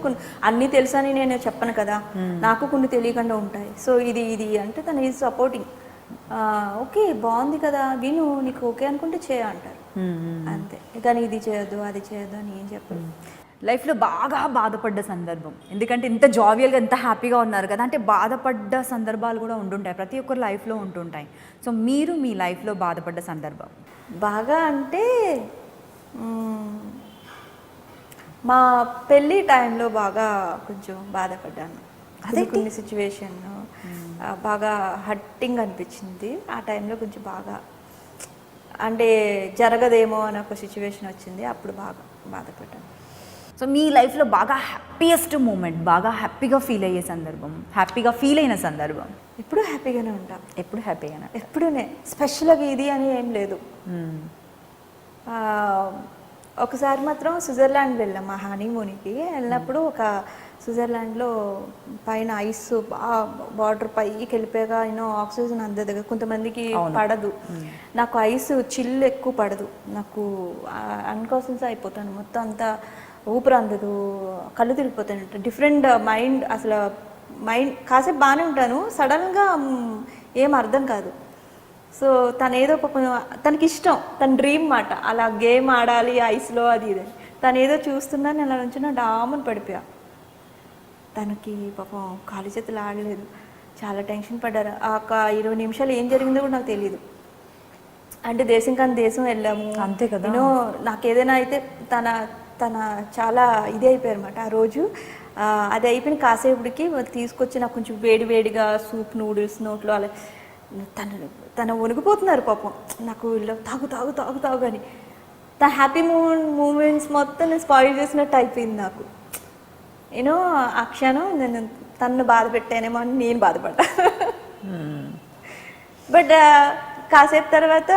అన్నీ తెలుసు అని నేను చెప్పను కదా, నాకు కొన్ని తెలియకుండా ఉంటాయి. సో ఇది అంటే తను ఈజ్ సపోర్టింగ్. ఓకే బాగుంది కదా విను, నీకు ఓకే అనుకుంటే చేయ అంటారు అంతే. కానీ ఇది చేయొద్దు అది చేయొద్దు అని ఏం చెప్పరు. లైఫ్లో బాగా బాధపడ్డ సందర్భం, ఎందుకంటే ఇంత జావియల్గా ఎంత హ్యాపీగా ఉన్నారు కదా, అంటే బాధపడ్డ సందర్భాలు కూడా ఉంటుంటాయి, ప్రతి ఒక్కరి లైఫ్లో ఉంటుంటాయి. సో మీరు మీ లైఫ్లో బాధపడ్డ సందర్భం బాగా అంటే మా పెళ్ళి టైంలో బాగా కొంచెం బాధపడ్డాను. అదే కొన్ని సిచ్యువేషన్ బాగా హట్టింగ్ అనిపించింది. ఆ టైంలో కొంచెం బాగా అంటే జరగదేమో అని ఒక సిచ్యువేషన్ వచ్చింది, అప్పుడు బాగా బాధపడ్డాను. సో మీ లైఫ్లో బాగా హ్యాపీయెస్ట్ మూమెంట్, బాగా హ్యాపీగా ఫీల్ అయ్యే సందర్భం, హ్యాపీగా ఫీల్ అయిన సందర్భం? ఎప్పుడు హ్యాపీగానే ఉంటాం, ఎప్పుడు హ్యాపీగానే, ఎప్పుడూనే. స్పెషల్గా ఇది అని ఏం లేదు. ఒకసారి మాత్రం స్విట్జర్లాండ్ వెళ్ళాం మా హనీమూన్కి. వెళ్ళినప్పుడు ఒక స్విట్జర్లాండ్లో పైన ఐస్ బార్డర్ పైకి వెళ్ళిపోయాక ఆక్సిజన్ అందరి దగ్గర కొంతమందికి పడదు. నాకు ఐస్ చిల్లు ఎక్కువ పడదు, నాకు అన్కాన్షియస్ అయిపోతాను, మొత్తం అంతా ఊపిరి అందదు, కళ్ళు తిరిగిపోతాను, డిఫరెంట్ మైండ్. అసలు మైండ్ కాసేపు బాగానే ఉంటాను, సడన్గా ఏం అర్థం కాదు. సో తను ఏదో తనకి ఇష్టం, తన డ్రీమ్ మాట అలా గేమ్ ఆడాలి ఐస్లో అది ఇది. తను ఏదో చూస్తున్నా నేను అలా నుంచి డామని పడిపోయా. తనకి పాపం కాలు చేతులు ఆడలేదు, చాలా టెన్షన్ పడ్డారు. ఒక 20 నిమిషాలు ఏం జరిగిందో కూడా నాకు తెలియదు. అంటే దేశం కానీ దేశం వెళ్ళాము అంతే కదా. నాకు ఏదైనా అయితే తన చాలా ఇది అయిపోయారు అనమాట ఆ రోజు. అది అయిపోయిన కాసేపటికి తీసుకొచ్చి నాకు కొంచెం వేడివేడిగా సూప్ నూడిల్స్ నోట్లో అలా తన వణికిపోతున్నారు పాపం. నాకు తాగు అని తన హ్యాపీ మూమెంట్స్ మొత్తం నేను స్పాయిల్ చేసినట్టు అయిపోయింది నాకు. ఆ క్షణం నేను తను బాధ పెట్టానేమో అని నేను బాధపడ్డా. బట్ కాసేపు తర్వాత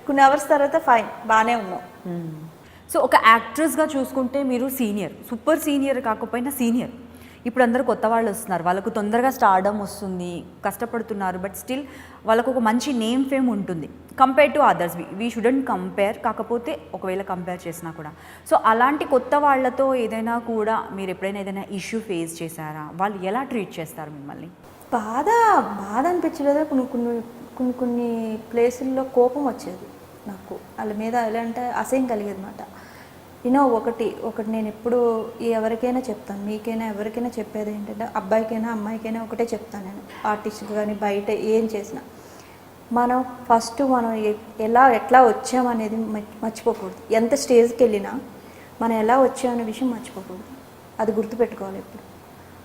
కొన్ని అవర్స్ తర్వాత ఫైన్ బాగానే ఉన్నాం. సో ఒక యాక్ట్రెస్గా చూసుకుంటే మీరు సీనియర్, సూపర్ సీనియర్ కాకపోయినా సీనియర్. ఇప్పుడు అందరూ కొత్త వాళ్ళు వస్తున్నారు, వాళ్ళకు తొందరగా స్టార్డమ్ వస్తుంది, కష్టపడుతున్నారు, బట్ స్టిల్ వాళ్ళకు ఒక మంచి నేమ్ ఫేమ్ ఉంటుంది compare to others. We shouldn't compare, కాకపోతే ఒకవేళ కంపేర్ చేసినా కూడా. సో అలాంటి కొత్త వాళ్ళతో ఏదైనా కూడా మీరు ఎప్పుడైనా ఏదైనా ఇష్యూ ఫేస్ చేశారా? వాళ్ళు ఎలా ట్రీట్ చేస్తారు మిమ్మల్ని? బాధ అనిపించలేదు. కొన్ని ప్లేసుల్లో కోపం వచ్చేది నాకు, వాళ్ళ మీద ఎలా అంటే అసహ్యం కలిగేది అనమాట. ఒకటి నేను ఎప్పుడు ఎవరికైనా చెప్తాను, మీకైనా ఎవరికైనా చెప్పేది ఏంటంటే అబ్బాయికైనా అమ్మాయికైనా ఒకటే చెప్తాను నేను. ఆర్టిస్ట్ కానీ బయట ఏం చేసినా మనం ఎట్లా వచ్చామనేది మర్చిపోకూడదు. ఎంత స్టేజ్కి వెళ్ళినా మనం ఎలా వచ్చామనే విషయం మర్చిపోకూడదు, అది గుర్తుపెట్టుకోవాలి ఎప్పుడు.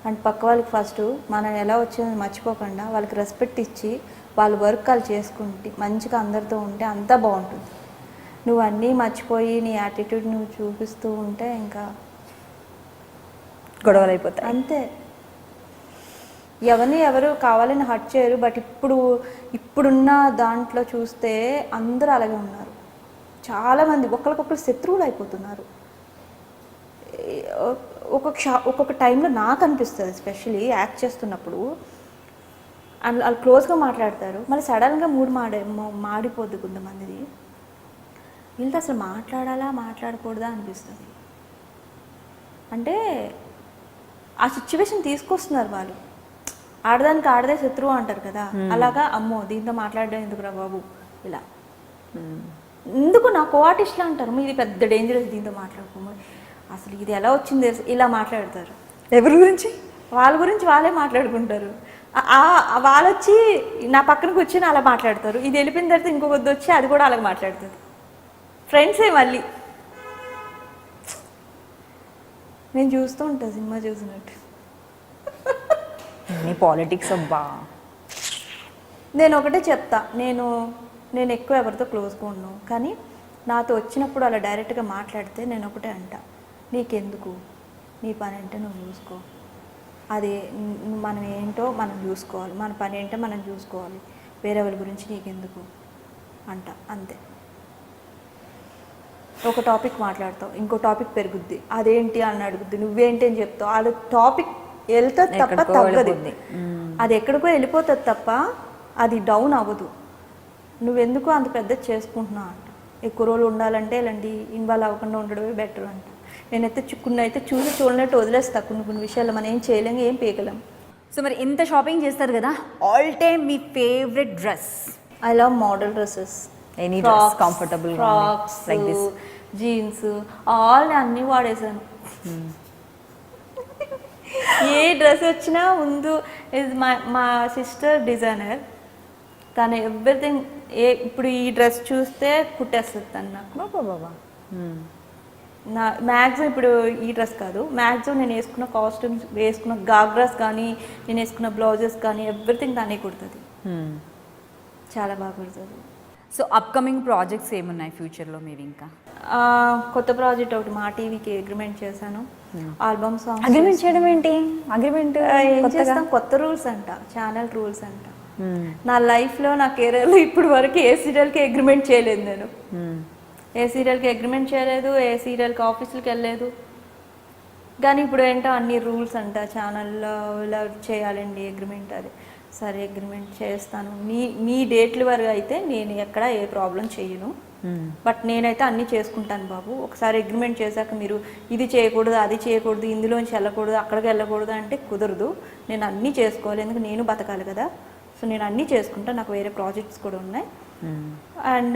అండ్ పక్క వాళ్ళకి ఫస్ట్ మనం ఎలా వచ్చామని మర్చిపోకుండా వాళ్ళకి రెస్పెక్ట్ ఇచ్చి వాళ్ళ వర్క్ వాళ్ళు చేసుకుంటే మంచిగా అందరితో ఉంటే అంతా బాగుంటుంది. నువ్వు అన్నీ మర్చిపోయి నీ యాటిట్యూడ్ నువ్వు చూపిస్తూ ఉంటే ఇంకా గొడవలు అయిపోతాయి అంతే. ఎవరు కావాలని హర్ట్ చేయరు. బట్ ఇప్పుడున్న దాంట్లో చూస్తే అందరూ అలాగే ఉన్నారు. చాలామంది ఒకరికొకరు శత్రువులు అయిపోతున్నారు. ఒక్కొక్క టైంలో నాకు అనిపిస్తుంది, ఎస్పెషలీ యాక్ట్ చేస్తున్నప్పుడు వాళ్ళు క్లోజ్గా మాట్లాడతారు, మళ్ళీ సడన్గా మాడిపోద్ది కొంతమందిది. వీళ్ళతో అసలు మాట్లాడకూడదా అనిపిస్తుంది. అంటే ఆ సిచ్యువేషన్ తీసుకొస్తున్నారు వాళ్ళు. ఆడదానికి ఆడదే శత్రువు అంటారు కదా, అలాగా అమ్మో దీంతో మాట్లాడడం ఎందుకురా బాబు ఇలా ఎందుకు నా కో ఆర్టిస్ట్లా అంటారు, ఇది పెద్ద డేంజరస్ దీంతో మాట్లాడుకోమని. అసలు ఇది ఎలా వచ్చింది ఇలా మాట్లాడతారు. ఎవరి గురించి? వాళ్ళ గురించి వాళ్ళే మాట్లాడుకుంటారు. వాళ్ళు వచ్చి నా పక్కన కూర్చొని అలా మాట్లాడతారు. ఇది వెళ్ళిపోయిన తర్వాత ఇంకొకటి వచ్చి అది కూడా అలాగ మాట్లాడుతుంది. ఫ్రెండ్సే మళ్ళీ. నేను చూస్తూ ఉంటాను సినిమా చూసినట్టు. నీ పాలిటిక్స్ అబ్బా. నేను ఒకటే చెప్తా, నేను ఎక్కువ ఎవరితో క్లోజ్గా ఉన్నాను, కానీ నాతో వచ్చినప్పుడు అలా డైరెక్ట్గా మాట్లాడితే నేను ఒకటే అంట, నీకెందుకు, నీ పని ఏంటో నువ్వు చూసుకో, అది మనం ఏంటో మనం చూసుకోవాలి, మన పని ఏంటో మనం చూసుకోవాలి, వేరే వాళ్ళ గురించి నీకెందుకు అంట. అంతే. ఒక టాపిక్ మాట్లాడతావు, ఇంకో టాపిక్ పెరుగుద్ది, అదేంటి అని అడుగుద్ది, నువ్వేంటి అని చెప్తావు, అది టాపిక్ వెళ్తుంది తప్ప తగ్గదు, అది ఎక్కడికో వెళ్ళిపోతుంది తప్ప అది డౌన్ అవ్వదు. నువ్వెందుకు అంత పెద్ద చేసుకుంటున్నావు అంట. ఎక్కువ రోజులు ఉండాలంటే ఇలాంటి ఇన్వాల్వ్ అవ్వకుండా ఉండడమే బెటర్ అంట. నేనైతే అయితే చూడనట్టు వదిలేస్తా. కొన్ని విషయాలు మనం ఏం చేయలేము, ఏం పీకలేం. సో మరి ఇంత షాపింగ్ చేస్తారు కదా, all time me favourite dress? I love model dresses. Any dress comfortable frocks, like this, jeans, all అన్నీ వాడేసాను. ఏ డ్రెస్ వచ్చినా ముందు మా సిస్టర్ డిజైనర్, తను ఎవ్రీథింగ్. ఇప్పుడు ఈ డ్రెస్ చూస్తే కుట్టేస్తుంది తను నాకు. బాబా. నా మ్యాక్సిమం ఇప్పుడు ఈ డ్రెస్ కాదు, మ్యాక్సిమం నేను వేసుకున్న కాస్ట్యూమ్స్, వేసుకున్న గాగ్రాస్ కానీ, నేను వేసుకున్న బ్లౌజెస్ కానీ ఎవ్రీథింగ్ తనే కుడుతుంది. చాలా బాగా కుడుతుంది. సో అప్కమింగ్ ప్రాజెక్ట్స్ ఏమున్నాయి ఫ్యూచర్లో మీరు? ఇంకా కొత్త ప్రాజెక్ట్ ఒకటి మా టీవీకి అగ్రిమెంట్ చేశాను. Album song. అగ్రిమెంట్ చేయడం ఏంటి? అగ్రిమెంట్ ఏం చేస్తాం, కొత్త రూల్స్ అంట, ఛానల్ రూల్స్ అంట. నా లైఫ్లో, నా కెరీర్లో ఇప్పుడు వరకు ఏ సీరియల్కి అగ్రిమెంట్ చేయలేదు నేను. ఏ సీరియల్కి అగ్రిమెంట్ చేయలేదు, ఏ సీరియల్కి ఆఫీసులకి వెళ్ళలేదు. కానీ ఇప్పుడు ఏంటో అన్ని రూల్స్ అంట, ఛానల్లో ఇలా చేయాలండి అగ్రిమెంట్. అది సరే అగ్రిమెంట్ చేస్తాను, మీ డేట్ల వరకు అయితే నేను ఎక్కడ ఏ ప్రాబ్లం చేయను, బట్ నేనైతే అన్నీ చేసుకుంటాను బాబు. ఒకసారి అగ్రిమెంట్ చేశాక మీరు ఇది చేయకూడదు, అది చేయకూడదు, ఇందులోంచి వెళ్ళకూడదు, అక్కడికి వెళ్ళకూడదు అంటే కుదరదు. నేను అన్నీ చేసుకోవాలి, ఎందుకు నేను బతకాలి కదా. సో నేను అన్నీ చేసుకుంటాను. నాకు వేరే ప్రాజెక్ట్స్ కూడా ఉన్నాయి. అండ్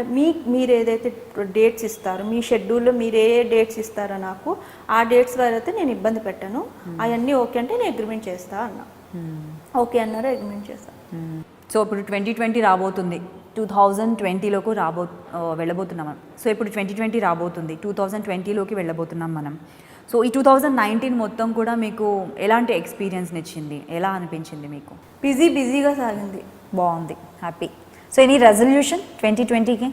మీరు ఏదైతే డేట్స్ ఇస్తారో, మీ షెడ్యూల్లో మీరు ఏ డేట్స్ ఇస్తారో నాకు, ఆ డేట్స్ వరకు అయితే నేను ఇబ్బంది పెట్టాను. అవన్నీ ఓకే అంటే నేను అగ్రిమెంట్ చేస్తా అన్నా. ఓకే అన్నారు, అగ్రిమెంట్ చేస్తా. సో ఇప్పుడు 2020 రాబోతుంది, 2020లోకి వెళ్ళబోతున్నాం మనం. సో ఇప్పుడు 2020 రాబోతుంది, 2020లోకి వెళ్ళబోతున్నాం మనం. సో ఈ 2019 మొత్తం కూడా మీకు ఎలాంటి ఎక్స్పీరియన్స్ని ఇచ్చింది, ఎలా అనిపించింది మీకు? బిజీగా సాగింది. బాగుంది, హ్యాపీ. సో ఎనీ రెజల్యూషన్ 2020కి,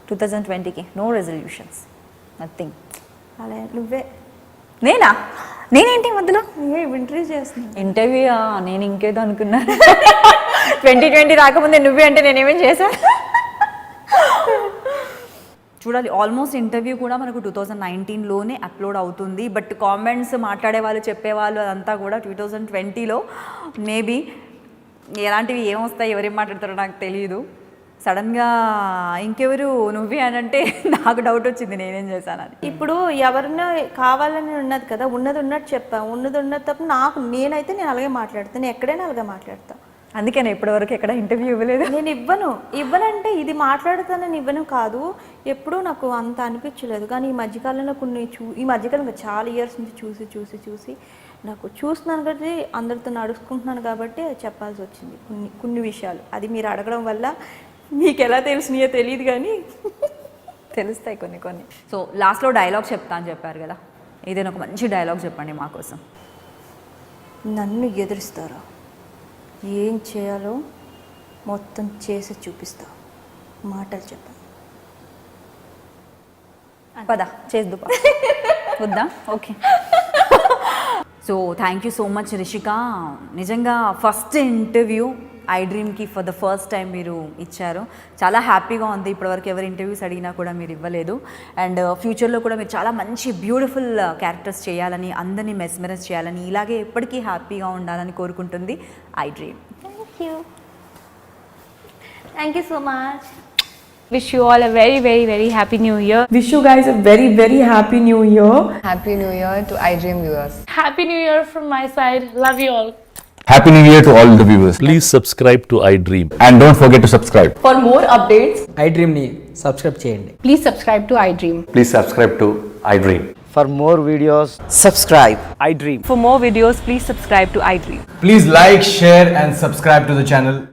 2020కి? No resolutions, nothing. అలా నువ్వే. నేనేంటి మధ్యలో ఇంటర్వ్యూ చేస్తున్నా? ఇంటర్వ్యూ నేను ఇంకేదో అనుకున్నా. 2020 రాకముందే నువ్వే అంటే నేనేమేం చేశాను చూడాలి. ఆల్మోస్ట్ ఇంటర్వ్యూ కూడా మనకు 2019లోనే అప్లోడ్ అవుతుంది. బట్ కామెంట్స్ మాట్లాడే వాళ్ళు, చెప్పేవాళ్ళు అదంతా కూడా 2020లో మేబీ. ఎలాంటివి ఏమొస్తాయి, ఎవరేం మాట్లాడతారో నాకు తెలియదు. సడన్గా ఇంకెవరు నువ్వే అని అంటే నాకు డౌట్ వచ్చింది నేనేం చేశానని. ఇప్పుడు ఎవరినో కావాలని ఉన్నది కదా, ఉన్నది ఉన్నట్టు చెప్పాను, ఉన్నది ఉన్నది తప్ప నేనైతే నేను అలాగే మాట్లాడతాను, ఎక్కడైనా అలాగే మాట్లాడతా. అందుకే నేను ఇప్పటివరకు ఎక్కడ ఇంటర్వ్యూ ఇవ్వలేదు. నేను ఇవ్వనంటే ఇది మాట్లాడతానని ఇవ్వను కాదు, ఎప్పుడూ నాకు అంత అనిపించలేదు. కానీ ఈ మధ్యకాలంలో ఈ మధ్యకాలంలో చాలా ఇయర్స్ నుంచి చూసి నాకు చూస్తున్నాను కాబట్టి, అందరితో నడుచుకుంటున్నాను కాబట్టి చెప్పాల్సి వచ్చింది కొన్ని విషయాలు. అది మీరు అడగడం వల్ల మీకు ఎలా తెలిసినాయో తెలియదు కానీ తెలుస్తాయి కొన్ని. సో లాస్ట్లో డైలాగ్ చెప్తా అని చెప్పారు కదా, ఏదైనా ఒక మంచి డైలాగ్ చెప్పండి మా కోసం. నన్ను ఎదురిస్తారా, ఏం చేయాలో మొత్తం చేసి చూపిస్తా, మాటలు చెప్పండి. పద చేద్దు వద్దా? Okay. So thank you so much Rishika. నిజంగా ఫస్ట్ ఇంటర్వ్యూ ఐ డ్రీమ్కి ఫర్ ద ఫస్ట్ టైం మీరు ఇచ్చారు. చాలా హ్యాపీగా ఉంది. ఇప్పటివరకు ఎవరు ఇంటర్వ్యూస్ అడిగినా కూడా మీరు ఇవ్వలేదు. అండ్ ఫ్యూచర్లో కూడా మీరు చాలా మంచి బ్యూటిఫుల్ క్యారెక్టర్స్ చేయాలని, అందరినీ మెస్మరైజ్ చేయాలని, ఇలాగే ఎప్పటికీ హ్యాపీగా ఉండాలని కోరుకుంటుంది I dream. Thank you so much. Wish you all a very, very, very happy new year. Wish you guys a very, very happy new year. Happy New Year to iDream viewers. Happy new year from my side. Love you all. Happy New Year to all the viewers. Please subscribe to iDream. And don't forget to subscribe. For more updates, iDream ni subscribe చేయండి. please subscribe to iDream. Please subscribe to iDream. For more videos, subscribe iDream. For more videos, please subscribe to iDream. Please like, share and subscribe to the channel.